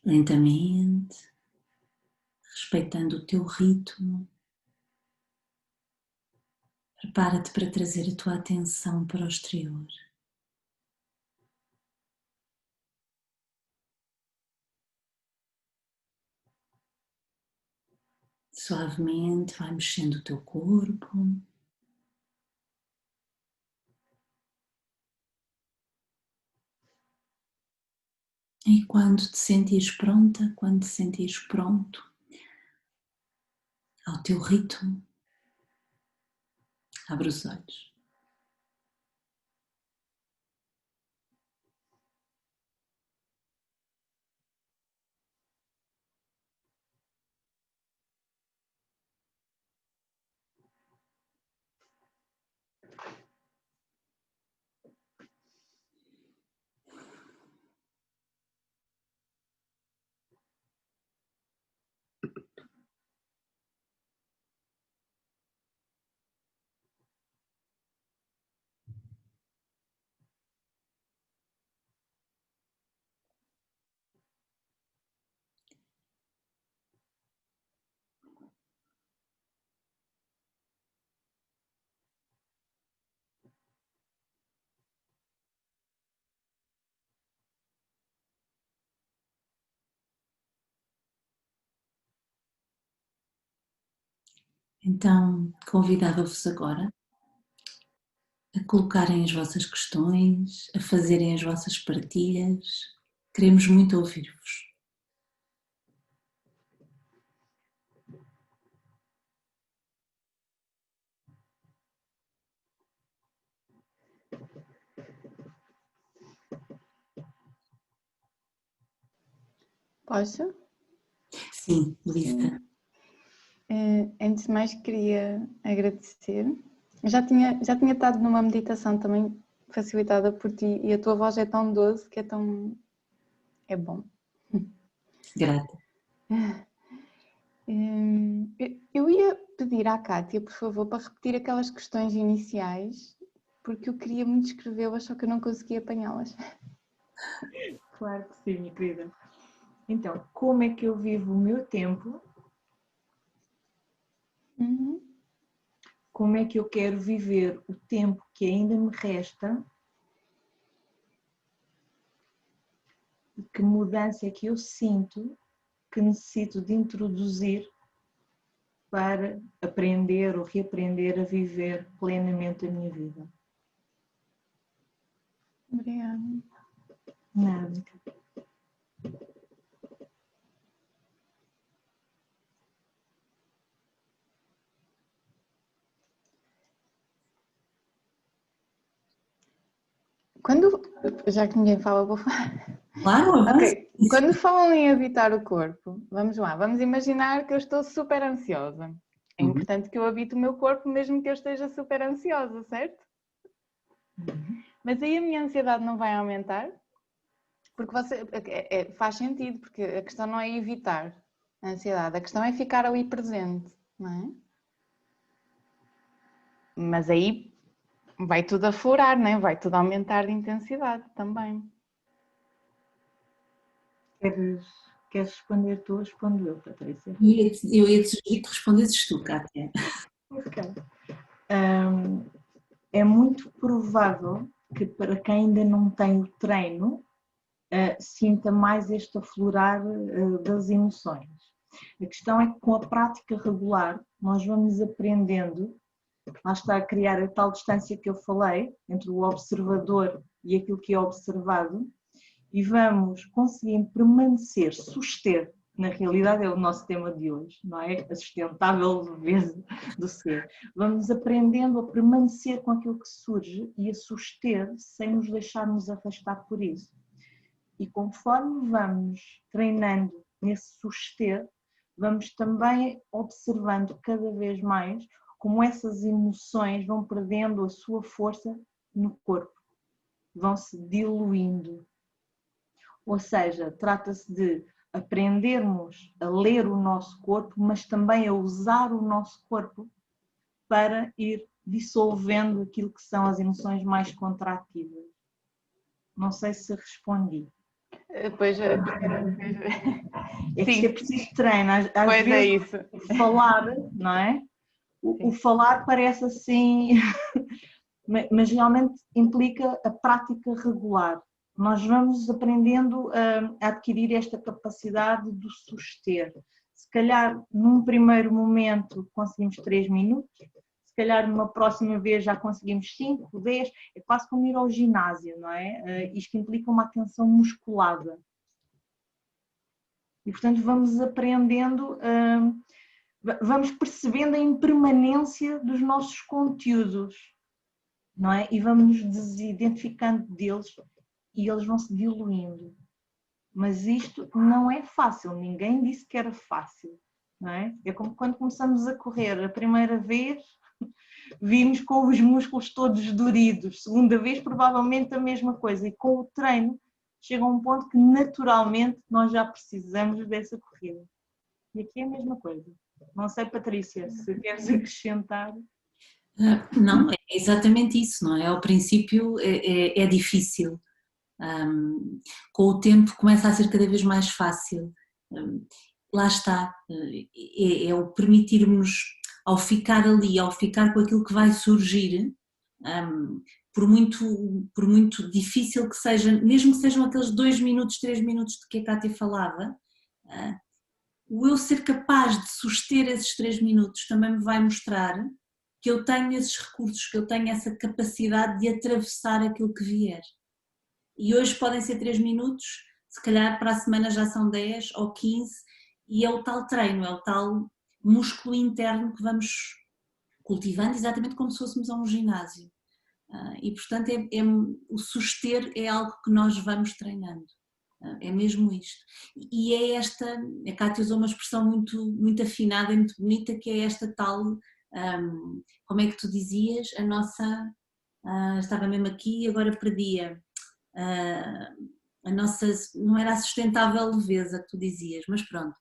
Lentamente, respeitando o teu ritmo, prepara-te para trazer a tua atenção para o exterior. Suavemente vai mexendo o teu corpo. E quando te sentires pronta, quando te sentires pronto, ao teu ritmo, abre os olhos. Então, convidava-vos agora a colocarem as vossas questões, a fazerem as vossas partilhas. Queremos muito ouvir-vos. Posso? Sim, Luísa. Antes de mais queria agradecer. Eu já tinha estado numa meditação também facilitada por ti e a tua voz é tão doce que é bom. Grata. Eu ia pedir à Kátia, por favor, para repetir aquelas questões iniciais, porque eu queria muito escrevê-las, só que eu não conseguia apanhá-las. Claro que sim, minha querida. Então, como é que eu vivo o meu tempo? Uhum. Como é que eu quero viver o tempo que ainda me resta? E que mudança é que eu sinto que necessito de introduzir para aprender ou reaprender a viver plenamente a minha vida? Obrigada. Nada. Já que ninguém fala, vou falar. Claro, avança. Ok, quando falam em habitar o corpo, vamos lá, vamos imaginar que eu estou super ansiosa. É importante que eu habite o meu corpo mesmo que eu esteja super ansiosa, certo? Mas aí a minha ansiedade não vai aumentar? Porque faz sentido, porque a questão não é evitar a ansiedade, a questão é ficar ali presente, não é? Mas aí vai tudo aflorar, não é? Vai tudo aumentar de intensidade também. Queres responder tu ou respondo eu, Patrícia? Eu ia te sugerir que respondesses tu, Kátia. Ok. É muito provável que para quem ainda não tem o treino, sinta mais este aflorar das emoções. A questão é que com a prática regular nós vamos aprendendo, lá está a criar a tal distância que eu falei entre o observador e aquilo que é observado, e vamos conseguir permanecer, suster, na realidade é o nosso tema de hoje, não é? A sustentável leveza do ser. Vamos aprendendo a permanecer com aquilo que surge e a suster sem nos deixarmos arrastar por isso. E conforme vamos treinando nesse suster, vamos também observando cada vez mais como essas emoções vão perdendo a sua força no corpo, vão se diluindo. Ou seja, trata-se de aprendermos a ler o nosso corpo, mas também a usar o nosso corpo para ir dissolvendo aquilo que são as emoções mais contrativas. Não sei se respondi. Pois, É que isto é preciso treino. Às pois vezes, é isso. falar, não é? O falar parece assim, mas realmente implica a prática regular. Nós vamos aprendendo a adquirir esta capacidade do suster. Se calhar, num primeiro momento, conseguimos 3 minutos, se calhar numa próxima vez já conseguimos 5, 10, é quase como ir ao ginásio, não é? Isto implica uma atenção musculada. E, portanto, vamos aprendendo, vamos percebendo a impermanência dos nossos conteúdos, não é? E vamos nos desidentificando deles e eles vão se diluindo. Mas isto não é fácil, ninguém disse que era fácil, não é? É como quando começamos a correr, a primeira vez vimos com os músculos todos doridos, segunda vez provavelmente a mesma coisa, e com o treino chega a um ponto que naturalmente nós já precisamos dessa corrida. E aqui é a mesma coisa. Não sei, Patrícia, se queres acrescentar. Não, é exatamente isso, não é? Ao princípio é difícil. Com o tempo começa a ser cada vez mais fácil. Lá está, é o permitirmos, ao ficar ali, ao ficar com aquilo que vai surgir, por muito difícil que seja, mesmo que sejam aqueles 2 minutos, 3 minutos de que a Cátia falava, o eu ser capaz de suster esses 3 minutos também me vai mostrar que eu tenho esses recursos, que eu tenho essa capacidade de atravessar aquilo que vier. E hoje podem ser 3 minutos, se calhar para a semana já são 10 ou 15, e é o tal treino, é o tal músculo interno que vamos cultivando, exatamente como se fôssemos a um ginásio. E portanto o suster é algo que nós vamos treinando, é mesmo isto. E é esta, a Cátia usou uma expressão muito afinada e muito bonita, que é esta tal, como é que tu dizias, a nossa, estava mesmo aqui e agora perdia, a nossa, não era a sustentável leveza que tu dizias, mas pronto,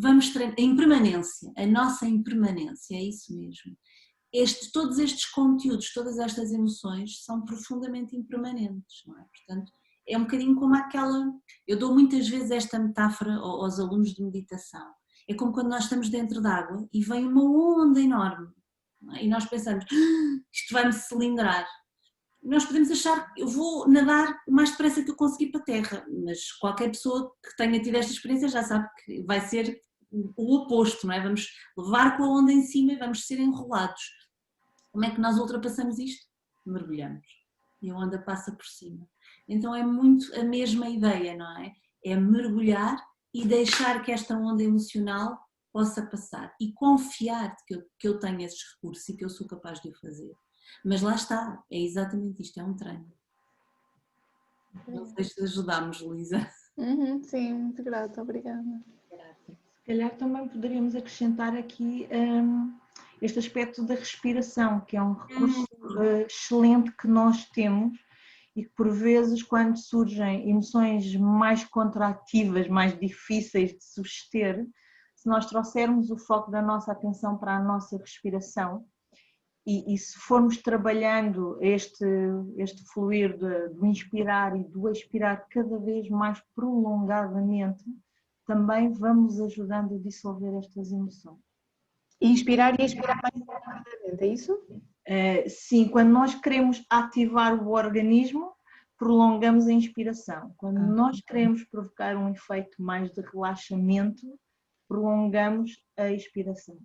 vamos treinar, a impermanência, a nossa impermanência, é isso mesmo. Todos estes conteúdos, todas estas emoções são profundamente impermanentes, não é? Portanto, é um bocadinho como aquela, eu dou muitas vezes esta metáfora aos alunos de meditação, é como quando nós estamos dentro d'água e vem uma onda enorme, não é? E nós pensamos, isto vai-me cilindrar. Nós podemos achar que eu vou nadar o mais depressa que eu conseguir para a terra, mas qualquer pessoa que tenha tido esta experiência já sabe que vai ser o oposto, não é? Vamos levar com a onda em cima e vamos ser enrolados. Como é que nós ultrapassamos isto? Mergulhamos e a onda passa por cima. Então é muito a mesma ideia, não é? É mergulhar e deixar que esta onda emocional possa passar e confiar que eu tenho esses recursos e que eu sou capaz de o fazer. Mas lá está, é exatamente isto, é um treino. Não sei se ajudámos, Luísa. Sim, muito grata, obrigada. Se calhar também poderíamos acrescentar aqui este aspecto da respiração, que é um recurso excelente que nós temos e que por vezes quando surgem emoções mais contrativas, mais difíceis de suster, se nós trouxermos o foco da nossa atenção para a nossa respiração e se formos trabalhando este fluir do inspirar e do expirar cada vez mais prolongadamente, também vamos ajudando a dissolver estas emoções. Inspirar e expirar mais rapidamente, é isso? Sim, quando nós queremos ativar o organismo, prolongamos a inspiração. Quando nós queremos provocar um efeito mais de relaxamento, prolongamos a expiração.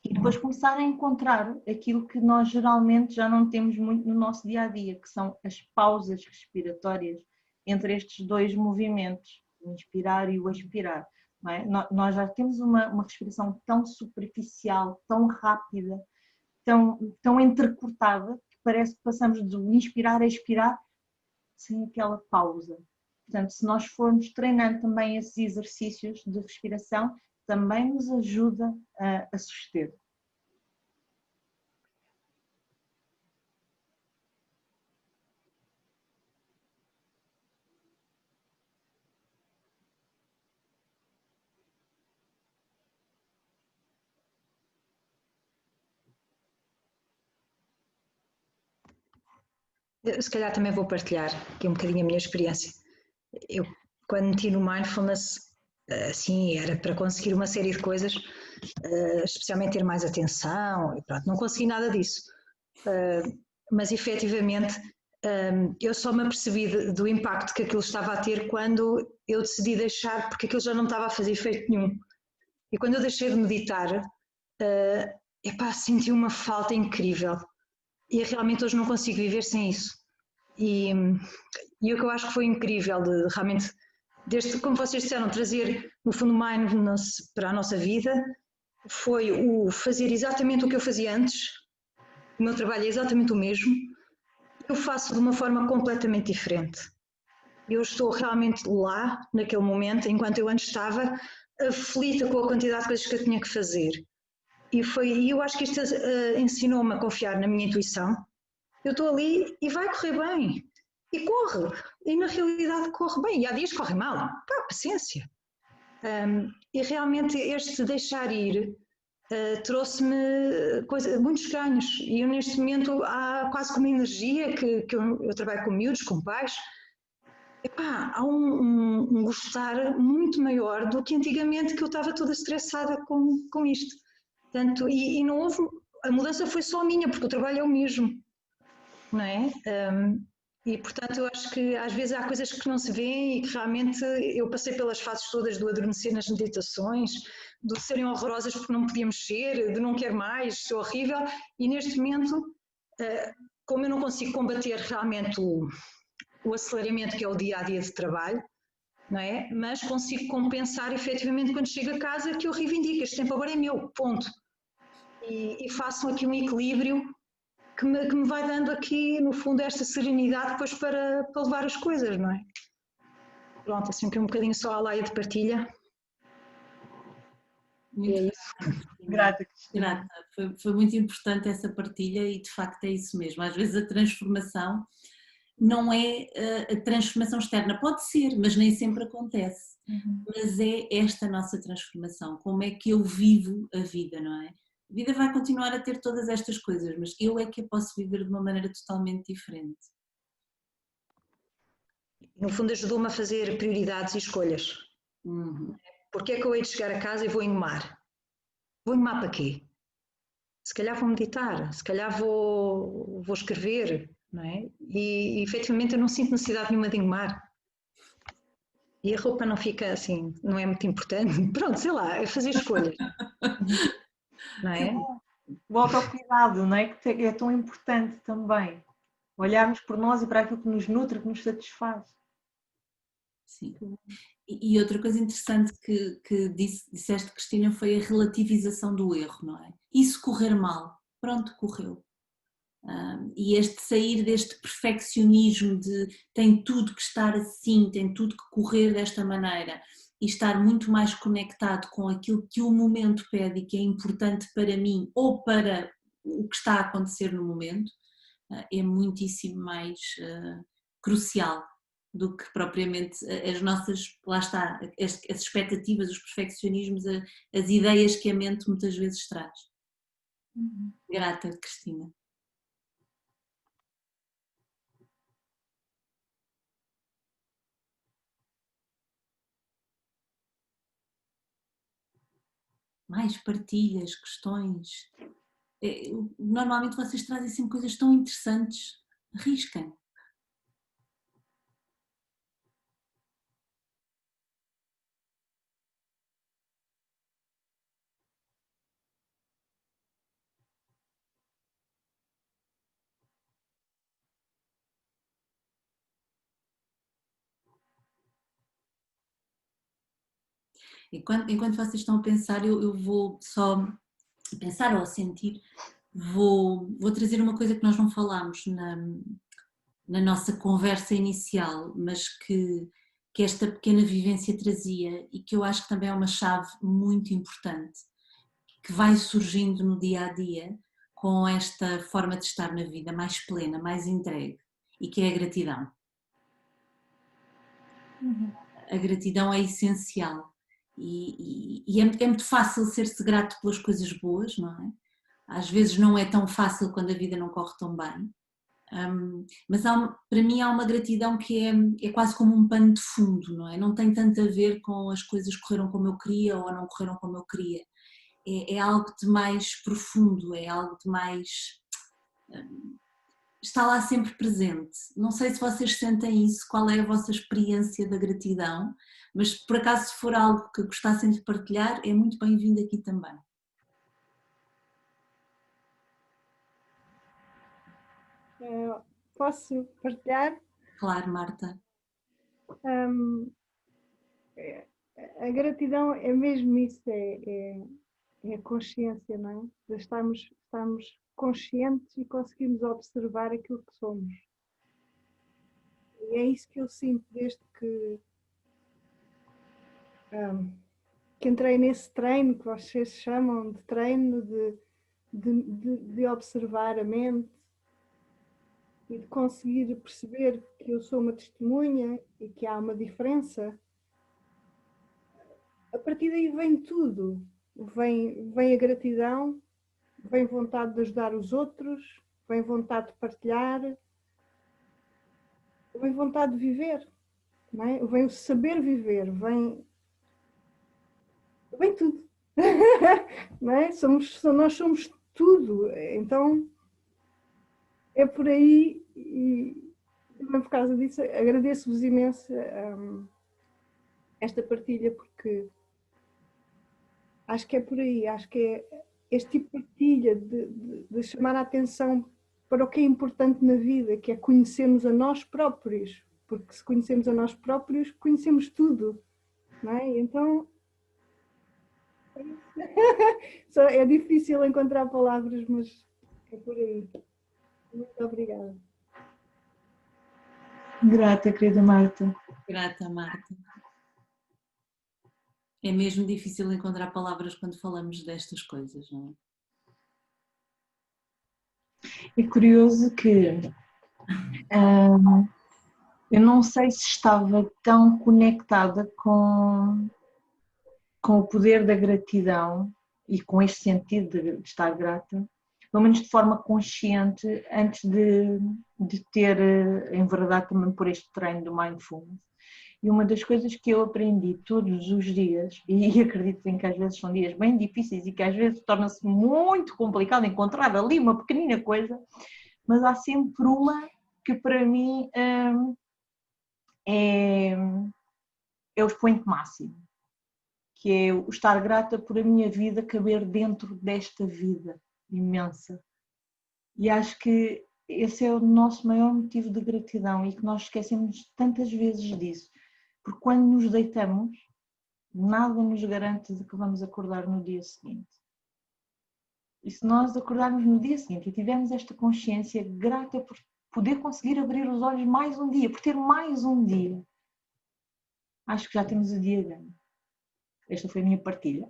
E depois começar a encontrar aquilo que nós geralmente já não temos muito no nosso dia-a-dia, que são as pausas respiratórias entre estes 2 movimentos, o inspirar e o expirar. Não é? Nós já temos uma respiração tão superficial, tão rápida, tão entrecortada, que parece que passamos do inspirar a expirar sem aquela pausa. Portanto, se nós formos treinando também esses exercícios de respiração, também nos ajuda a suster. Eu, se calhar também vou partilhar aqui um bocadinho a minha experiência. Eu, quando meti no Mindfulness, assim, era para conseguir uma série de coisas, especialmente ter mais atenção, e pronto, não consegui nada disso. Mas efetivamente eu só me apercebi do impacto que aquilo estava a ter quando eu decidi deixar, porque aquilo já não estava a fazer efeito nenhum. E quando eu deixei de meditar, senti uma falta incrível. E realmente hoje não consigo viver sem isso. E o que eu acho que foi incrível, de realmente, desde, como vocês disseram, trazer no fundo mindfulness para a nossa vida, foi o fazer exatamente o que eu fazia antes. O meu trabalho é exatamente o mesmo, eu faço de uma forma completamente diferente. Eu estou realmente lá, naquele momento, enquanto eu antes estava aflita com a quantidade de coisas que eu tinha que fazer. E eu acho que isto ensinou-me a confiar na minha intuição. Eu estou ali e vai correr bem. E corre. E na realidade corre bem. E há dias que corre mal. Pá, paciência. E realmente este deixar ir trouxe-me muitos ganhos. E eu neste momento há quase como energia que eu trabalho com miúdos, com pais. Epá, há um gostar muito maior do que antigamente, que eu estava toda estressada com isto. Portanto, e não houve, a mudança foi só a minha, porque o trabalho é o mesmo, não é? E portanto eu acho que às vezes há coisas que não se vêem e que realmente eu passei pelas fases todas do adormecer nas meditações, de serem horrorosas porque não podia mexer, de não quero mais, estou horrível, e neste momento, como eu não consigo combater realmente o aceleramento que é o dia-a-dia de trabalho, não é? Mas consigo compensar efetivamente quando chego a casa, que eu reivindico, este tempo agora é meu, ponto. E faço aqui um equilíbrio que me vai dando aqui, no fundo, esta serenidade depois para levar as coisas, não é? Pronto, assim que um bocadinho só a laia de partilha. Muito é isso. Grata, Cristina. Grata. Foi muito importante essa partilha e de facto é isso mesmo. Às vezes a transformação não é a transformação externa, pode ser, mas nem sempre acontece. Mas é esta nossa transformação, como é que eu vivo a vida, não é? A vida vai continuar a ter todas estas coisas, mas eu é que a posso viver de uma maneira totalmente diferente. No fundo ajudou-me a fazer prioridades e escolhas. Porque é que eu hei de chegar a casa e vou engomar? Vou engomar para quê? Se calhar vou meditar, se calhar vou escrever, não é? E efetivamente eu não sinto necessidade nenhuma de engomar. E a roupa não fica assim, não é muito importante. Pronto, sei lá, é fazer escolhas. Não é? Volta ao cuidado, não é? Que é tão importante também. Olharmos por nós e para aquilo que nos nutre, que nos satisfaz. Sim. E outra coisa interessante que disseste, Cristina, foi a relativização do erro, não é? E se correr mal, pronto, correu. E este sair deste perfeccionismo de tem tudo que estar assim, tem tudo que correr desta maneira e estar muito mais conectado com aquilo que o momento pede e que é importante para mim ou para o que está a acontecer no momento, é muitíssimo mais crucial do que propriamente as nossas, lá está, as expectativas, os perfeccionismos, as ideias que a mente muitas vezes traz. Grata, Cristina. Mais partilhas, questões. Normalmente vocês trazem sempre coisas tão interessantes. Arrisquem. Enquanto vocês estão a pensar, eu vou só pensar ou a sentir, vou trazer uma coisa que nós não falámos na nossa conversa inicial, mas que que esta pequena vivência trazia e que eu acho que também é uma chave muito importante, que vai surgindo no dia a dia com esta forma de estar na vida mais plena, mais entregue, e que é a gratidão. A gratidão é essencial e é muito fácil ser-se grato pelas coisas boas, não é? Às vezes não é tão fácil quando a vida não corre tão bem, mas para mim há uma gratidão que é quase como um pano de fundo, não é? Não tem tanto a ver com as coisas que correram como eu queria ou não correram como eu queria. É algo de mais profundo, é algo de mais... está lá sempre presente. Não sei se vocês sentem isso, qual é a vossa experiência da gratidão, mas por acaso se for algo que gostassem de partilhar, é muito bem-vindo aqui também. Posso partilhar? Claro, Marta. A gratidão é mesmo isso, é a consciência, não é? De estarmos conscientes e conseguirmos observar aquilo que somos. E é isso que eu sinto desde que entrei nesse treino que vocês chamam de treino de observar a mente e de conseguir perceber que eu sou uma testemunha e que há uma diferença. A partir daí vem tudo. Vem a gratidão, vem vontade de ajudar os outros, vem vontade de partilhar, vem vontade de viver, não é? Vem o saber viver, vem tudo. Não é? Nós somos tudo. Então é por aí e também por causa disso agradeço-vos imenso esta partilha, porque acho que é por aí, acho que é este tipo de partilha de chamar a atenção para o que é importante na vida, que é conhecermos a nós próprios, porque se conhecemos a nós próprios, conhecemos tudo, não é? Então é difícil encontrar palavras, mas é por aí. Muito obrigada. Grata, querida Marta. Grata, Marta. É mesmo difícil encontrar palavras quando falamos destas coisas, não é? É curioso que eu não sei se estava tão conectada com o poder da gratidão e com este sentido de estar grata, pelo menos de forma consciente, antes de ter enveredado também por este treino do Mindfulness. E uma das coisas que eu aprendi todos os dias, e acredito em que às vezes são dias bem difíceis e que às vezes torna-se muito complicado encontrar ali uma pequenina coisa, mas há sempre uma que para mim é o expoente máximo, que é o estar grata por a minha vida caber dentro desta vida imensa. E acho que esse é o nosso maior motivo de gratidão e que nós esquecemos tantas vezes disso. Porque quando nos deitamos, nada nos garante de que vamos acordar no dia seguinte. E se nós acordarmos no dia seguinte e tivermos esta consciência grata por poder conseguir abrir os olhos mais um dia, por ter mais um dia, acho que já temos o dia ganho. Esta foi a minha partilha.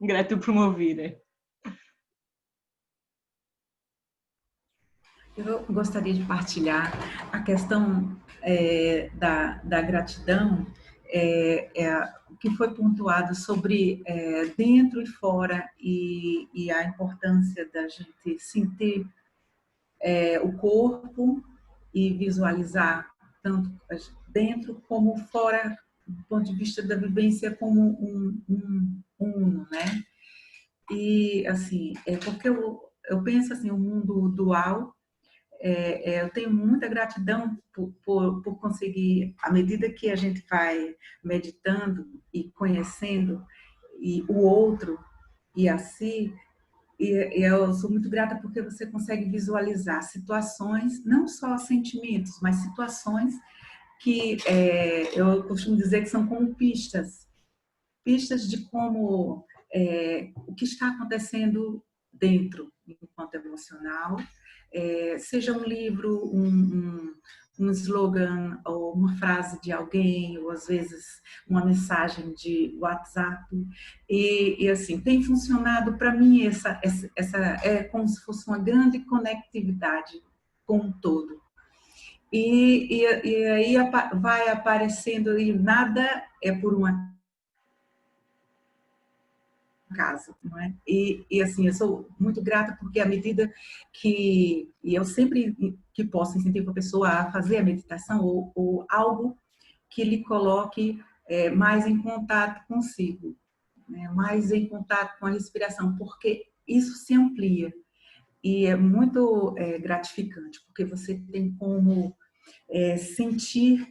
Grata por me ouvirem. Eu gostaria de partilhar a questão da gratidão, o que foi pontuado sobre dentro e fora e a importância da gente sentir o corpo e visualizar tanto dentro como fora, do ponto de vista da vivência como um uno, né? E assim, porque eu penso assim, o mundo dual. Eu tenho muita gratidão por conseguir, à medida que a gente vai meditando e conhecendo o outro e a si, e eu sou muito grata porque você consegue visualizar situações, não só sentimentos, mas situações que eu costumo dizer que são como pistas de como o que está acontecendo dentro, enquanto emocional, seja um livro, um slogan ou uma frase de alguém, ou às vezes uma mensagem de WhatsApp. E assim, tem funcionado para mim, essa é como se fosse uma grande conectividade com o todo. E aí vai aparecendo, e nada é por uma casa, não é? E assim, eu sou muito grata porque à medida que e eu sempre que posso incentivo a pessoa a fazer a meditação ou algo que lhe coloque mais em contato consigo, né? Mais em contato com a respiração, porque isso se amplia e é muito gratificante, porque você tem como sentir.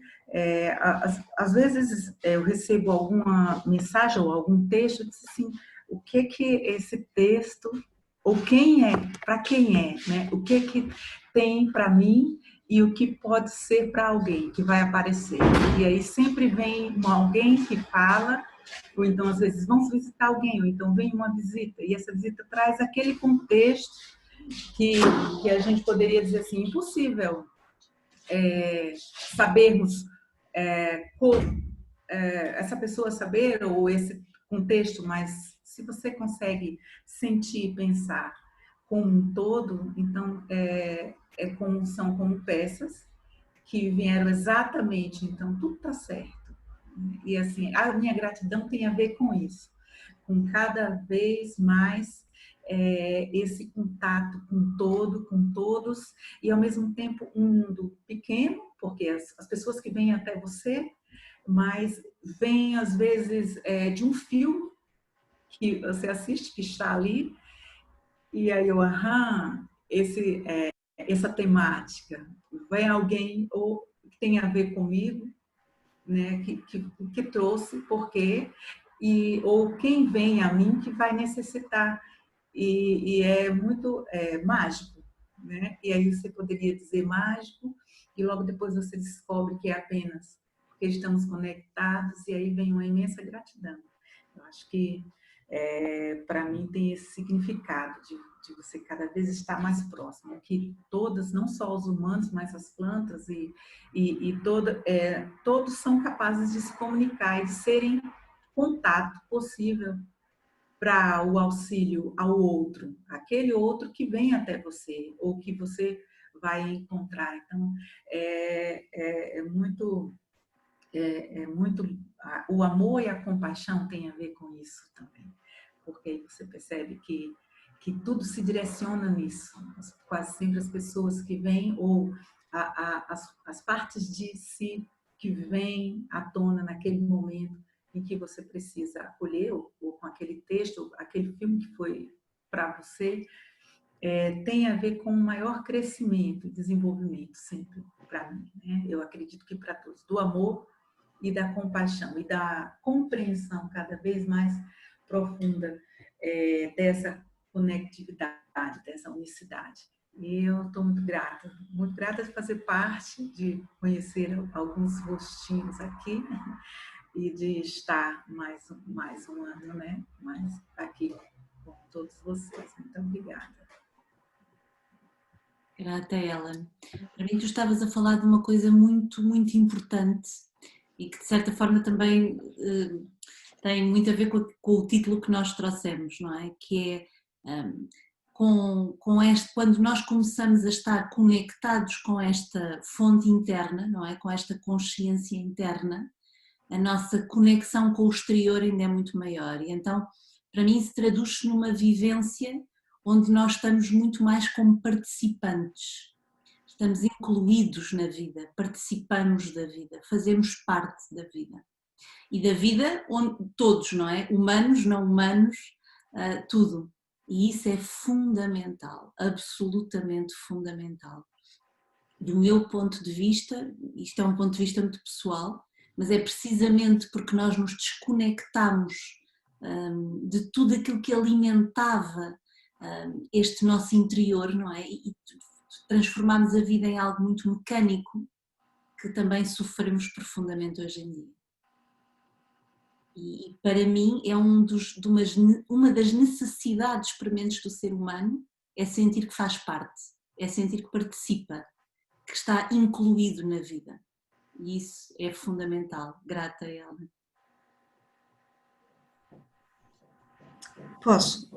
Às vezes eu recebo alguma mensagem ou algum texto e diz assim, o que esse texto, ou quem é, para quem é, né? O que tem para mim e o que pode ser para alguém que vai aparecer. E aí sempre vem alguém que fala, ou então às vezes vamos visitar alguém, ou então vem uma visita, e essa visita traz aquele contexto que a gente poderia dizer assim, impossível sabermos essa pessoa saber, ou esse contexto, mas se você consegue sentir e pensar como um todo, então são como peças que vieram exatamente, então tudo está certo. E assim, a minha gratidão tem a ver com isso, com cada vez mais esse contato com todo, com todos, e ao mesmo tempo um mundo pequeno, porque as pessoas que vêm até você, mas vêm às vezes de um filme que você assiste, que está ali, e aí eu, essa temática, vem alguém ou que tem a ver comigo, né, que trouxe, porque ou quem vem a mim que vai necessitar, e é muito mágico, né? E aí você poderia dizer mágico, e logo depois você descobre que é apenas porque estamos conectados, e aí vem uma imensa gratidão. Eu acho que para mim tem esse significado de você cada vez estar mais próximo, que todas, não só os humanos, mas as plantas todos são capazes de se comunicar e de serem contato possível para o auxílio ao outro, aquele outro que vem até você ou que você vai encontrar. Então, muito o amor e a compaixão têm a ver com isso também, porque aí você percebe que tudo se direciona nisso. Quase sempre as pessoas que vêm, ou as partes de si que vêm à tona naquele momento em que você precisa acolher, ou com aquele texto, ou aquele filme que foi para você, tem a ver com um maior crescimento e desenvolvimento, sempre para mim, né? Eu acredito que para todos, do amor e da compaixão e da compreensão cada vez mais profunda dessa conectividade, dessa unicidade. E eu estou muito grata de fazer parte, de conhecer alguns rostinhos aqui e de estar mais um ano, né? Mais aqui com todos vocês. Muito obrigada. Grata, Ellen. Para mim, tu estavas a falar de uma coisa muito, muito importante e que, de certa forma, também tem muito a ver com o título que nós trouxemos, não é? Que é quando nós começamos a estar conectados com esta fonte interna, não é? Com esta consciência interna, a nossa conexão com o exterior ainda é muito maior. E então, para mim, se traduz-se numa vivência onde nós estamos muito mais como participantes, estamos incluídos na vida, participamos da vida, fazemos parte da vida. E da vida onde todos, não é? Humanos, não humanos, tudo. E isso é fundamental, absolutamente fundamental. Do meu ponto de vista, isto é um ponto de vista muito pessoal, mas é precisamente porque nós nos desconectamos de tudo aquilo que alimentava este nosso interior, não é? E transformamos a vida em algo muito mecânico, que também sofremos profundamente hoje em dia. E para mim é uma das necessidades prementes do ser humano, é sentir que faz parte, é sentir que participa, que está incluído na vida. E isso é fundamental. Grata, Ellen. Posso?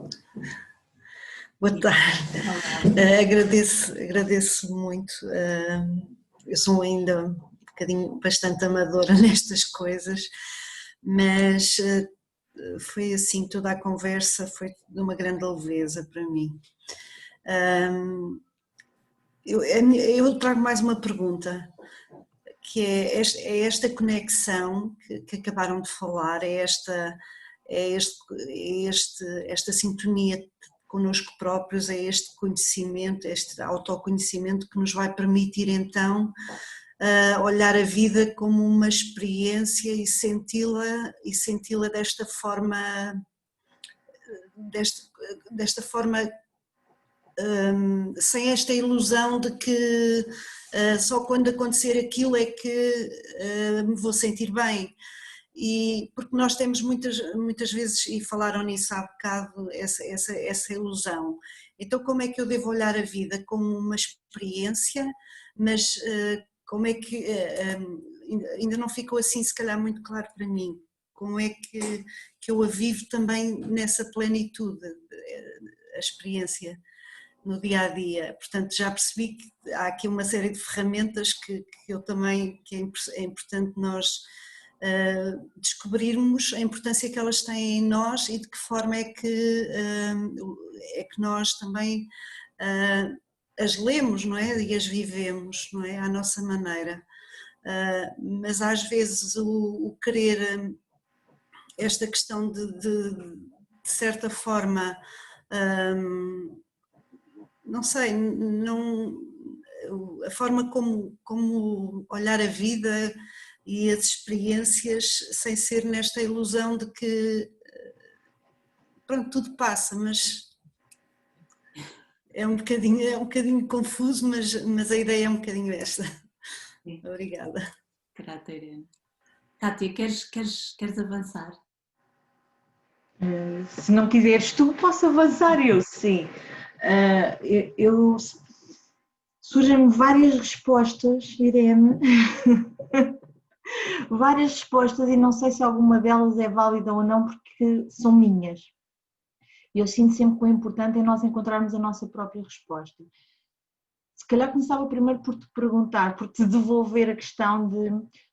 Boa tarde. Agradeço muito. Eu sou ainda um bocadinho bastante amadora nestas coisas, mas foi assim, toda a conversa foi de uma grande leveza para mim. Eu trago mais uma pergunta, que é esta conexão que acabaram de falar, esta sintonia connosco próprios, é este conhecimento, este autoconhecimento que nos vai permitir então olhar a vida como uma experiência e senti-la desta forma, sem esta ilusão de que só quando acontecer aquilo é que me vou sentir bem. E porque nós temos muitas vezes, e falaram nisso há bocado, essa ilusão. Então como é que eu devo olhar a vida? Como uma experiência, mas como é que, ainda não ficou assim se calhar muito claro para mim, como é que eu a vivo também nessa plenitude, a experiência no dia a dia. Portanto, já percebi que há aqui uma série de ferramentas que eu também, que é importante nós descobrirmos a importância que elas têm em nós e de que forma é que nós também as lemos, não é? E as vivemos, não é? À nossa maneira. Mas às vezes o querer, esta questão de certa forma, não sei, a forma como olhar a vida e as experiências sem ser nesta ilusão de que pronto, tudo passa, mas é um bocadinho confuso, mas a ideia é um bocadinho esta. Sim. Obrigada. Grata, Irene. Kátia, queres avançar? Se não quiseres tu, posso avançar eu, sim. Surgem-me várias respostas, Irene, várias respostas, e não sei se alguma delas é válida ou não, porque são minhas. Eu sinto sempre que o importante é nós encontrarmos a nossa própria resposta. Se calhar começava primeiro por te perguntar, por te devolver a questão de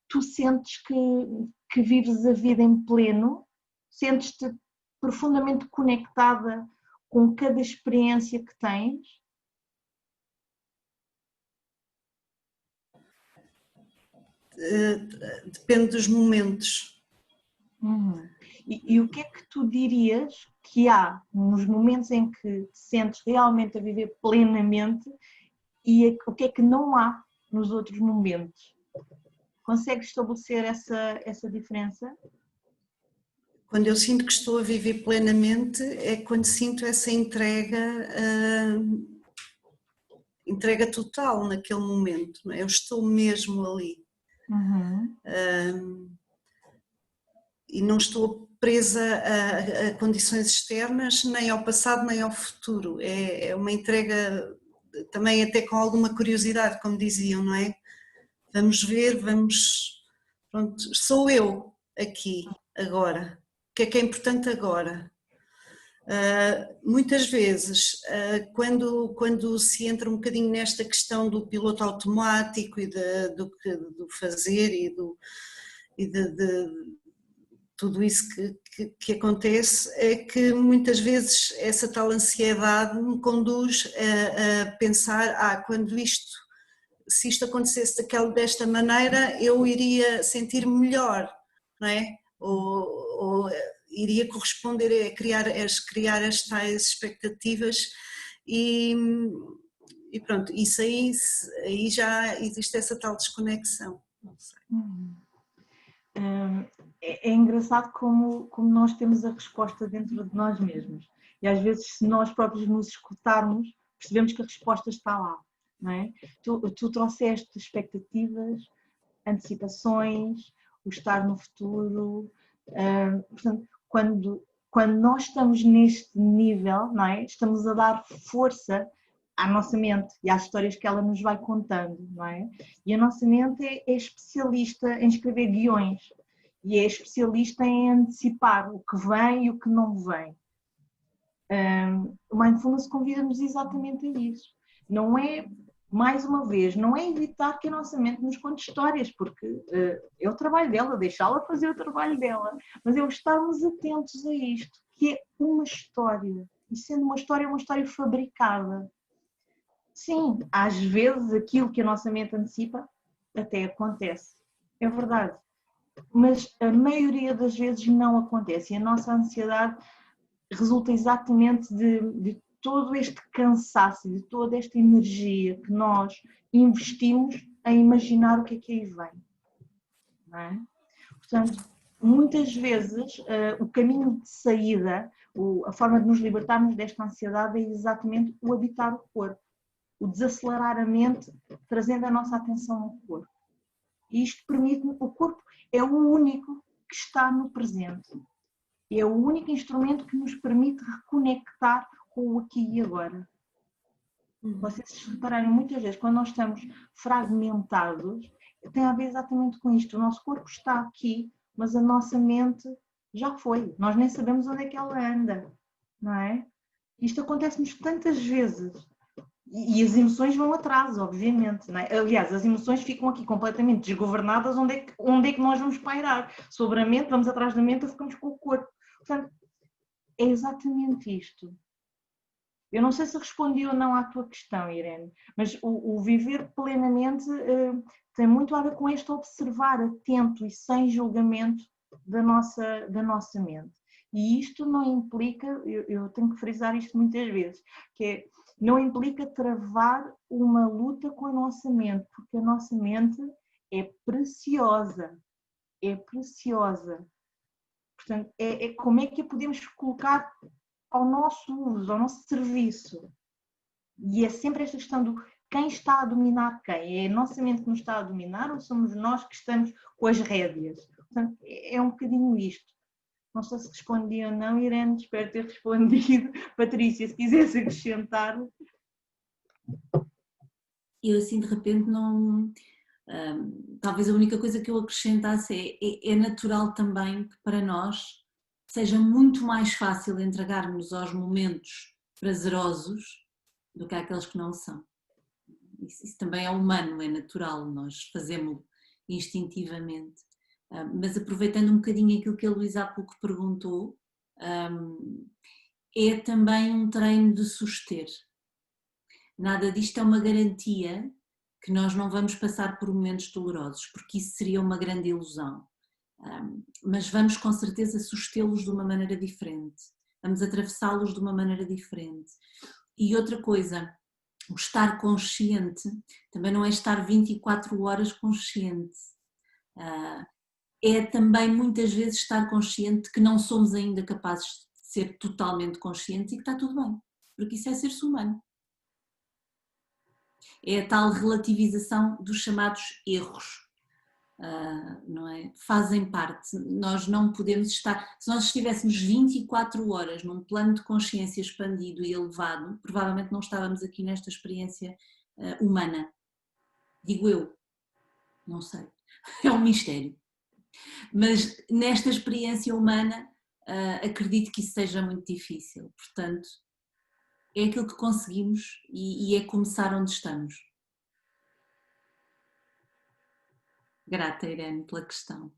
tu sentes que vives a vida em pleno, sentes-te profundamente conectada com cada experiência que tens? Depende dos momentos. E o que é que tu dirias que há nos momentos em que te sentes realmente a viver plenamente e o que é que não há nos outros momentos? Consegues estabelecer essa diferença? Quando eu sinto que estou a viver plenamente é quando sinto essa entrega total naquele momento, não é? Eu estou mesmo ali. E não estou presa a condições externas, nem ao passado nem ao futuro. É uma entrega também até com alguma curiosidade, como diziam, não é? Vamos ver, pronto, sou eu aqui, agora. O que é importante agora? Muitas vezes, quando se entra um bocadinho nesta questão do piloto automático e do fazer e de tudo isso que acontece, é que muitas vezes essa tal ansiedade me conduz a pensar, se isto acontecesse desta maneira, eu iria sentir-me melhor, não é? Ou iria corresponder a criar as tais expectativas e pronto, isso aí já existe essa tal desconexão, não sei. É engraçado como nós temos a resposta dentro de nós mesmos e às vezes se nós próprios nos escutarmos percebemos que a resposta está lá, não é? Tu trouxeste expectativas, antecipações, o estar no futuro, portanto, quando nós estamos neste nível, não é? Estamos a dar força à nossa mente e às histórias que ela nos vai contando, não é? E a nossa mente é especialista em escrever guiões e é especialista em antecipar o que vem e o que não vem. O Mindfulness convida-nos exatamente a isso. Não é, mais uma vez, não é evitar que a nossa mente nos conte histórias, porque é o trabalho dela, deixá-la fazer o trabalho dela, mas é o estarmos atentos a isto, que é uma história, e sendo uma história fabricada. Sim, às vezes aquilo que a nossa mente antecipa até acontece, é verdade, mas a maioria das vezes não acontece, e a nossa ansiedade resulta exatamente de todo este cansaço, de toda esta energia que nós investimos em imaginar o que aí vem. Não é? Portanto, muitas vezes o caminho de saída, a forma de nos libertarmos desta ansiedade é exatamente o habitar o corpo, o desacelerar a mente, trazendo a nossa atenção ao corpo. E isto permite-nos, o corpo é o único que está no presente. É o único instrumento que nos permite reconectar com o aqui e agora. Vocês se repararem, muitas vezes, quando nós estamos fragmentados, tem a ver exatamente com isto. O nosso corpo está aqui, mas a nossa mente já foi. Nós nem sabemos onde é que ela anda, não é? Isto acontece-nos tantas vezes. E as emoções vão atrás, obviamente. Não é? Aliás, as emoções ficam aqui completamente desgovernadas. Onde é que nós vamos pairar? Sobre a mente, vamos atrás da mente ou ficamos com o corpo? Portanto, é exatamente isto. Eu não sei se respondi ou não à tua questão, Irene, mas o viver plenamente tem muito a ver com este observar atento e sem julgamento da nossa mente. E isto não implica, eu tenho que frisar isto muitas vezes, que é, não implica travar uma luta com a nossa mente, porque a nossa mente é preciosa, é preciosa. Portanto, é como é que a podemos colocar ao nosso uso, ao nosso serviço. E é sempre esta questão do quem está a dominar quem. É a nossa mente que nos está a dominar ou somos nós que estamos com as rédeas? Portanto, é um bocadinho isto. Não sei se respondi ou não, Irene, espero ter respondido. Patrícia, se quisesse acrescentar. Eu assim de repente não... talvez a única coisa que eu acrescentasse é natural também que para nós seja muito mais fácil entregarmos aos momentos prazerosos do que àqueles que não são. Isso também é humano, é natural, nós fazemos instintivamente. Mas aproveitando um bocadinho aquilo que a Luísa há pouco perguntou, é também um treino de suster. Nada disto é uma garantia que nós não vamos passar por momentos dolorosos, porque isso seria uma grande ilusão. Mas vamos com certeza sustê-los de uma maneira diferente, vamos atravessá-los de uma maneira diferente. E outra coisa, o estar consciente também não é estar 24 horas consciente, é também muitas vezes estar consciente que não somos ainda capazes de ser totalmente conscientes e que está tudo bem, porque isso é ser-se humano. É a tal relativização dos chamados erros. Não é? Fazem parte, nós não podemos estar, se nós estivéssemos 24 horas num plano de consciência expandido e elevado, provavelmente não estávamos aqui nesta experiência humana, digo eu, não sei, é um mistério, mas nesta experiência humana acredito que isso seja muito difícil, portanto é aquilo que conseguimos e é começar onde estamos. Grata, Irene, pela questão.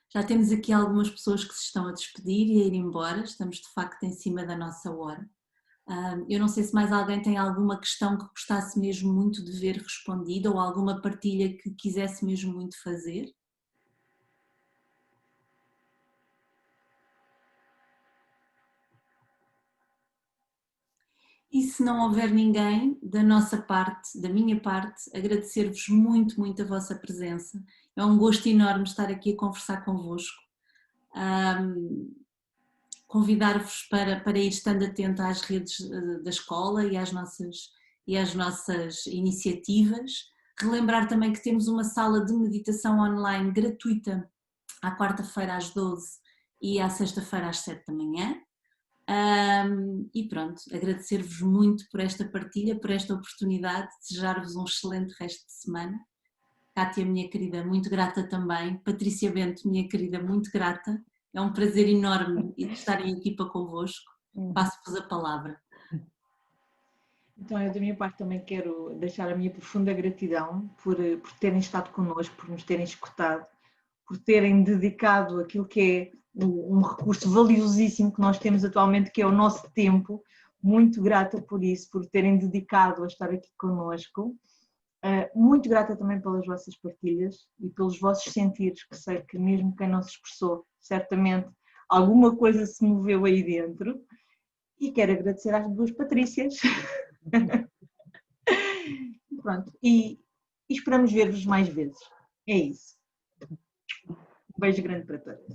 Já temos aqui algumas pessoas que se estão a despedir e a ir embora, estamos de facto em cima da nossa hora. Eu não sei se mais alguém tem alguma questão que gostasse mesmo muito de ver respondida ou alguma partilha que quisesse mesmo muito fazer. E se não houver ninguém, da nossa parte, da minha parte, agradecer-vos muito, muito a vossa presença. É um gosto enorme estar aqui a conversar convosco. Convidar-vos para ir estando atento às redes da escola e às nossas iniciativas. Relembrar também que temos uma sala de meditação online gratuita à quarta-feira às 12 e à sexta-feira às 7 da manhã. E pronto, agradecer-vos muito por esta partilha, por esta oportunidade, desejar-vos um excelente resto de semana. Cátia, minha querida, muito grata também. Patrícia Bento, minha querida, muito grata. É um prazer enorme estar em equipa convosco. Passo-vos a palavra. Então, eu da minha parte também quero deixar a minha profunda gratidão por terem estado connosco, por nos terem escutado, por terem dedicado aquilo que é um recurso valiosíssimo que nós temos atualmente, que é o nosso tempo. Muito grata por isso, por terem dedicado a estar aqui connosco. Muito grata também pelas vossas partilhas e pelos vossos sentidos, que sei que mesmo quem não se expressou, certamente alguma coisa se moveu aí dentro. E quero agradecer às duas Patrícias. Pronto, e esperamos ver-vos mais vezes. É isso. Um beijo grande para todos.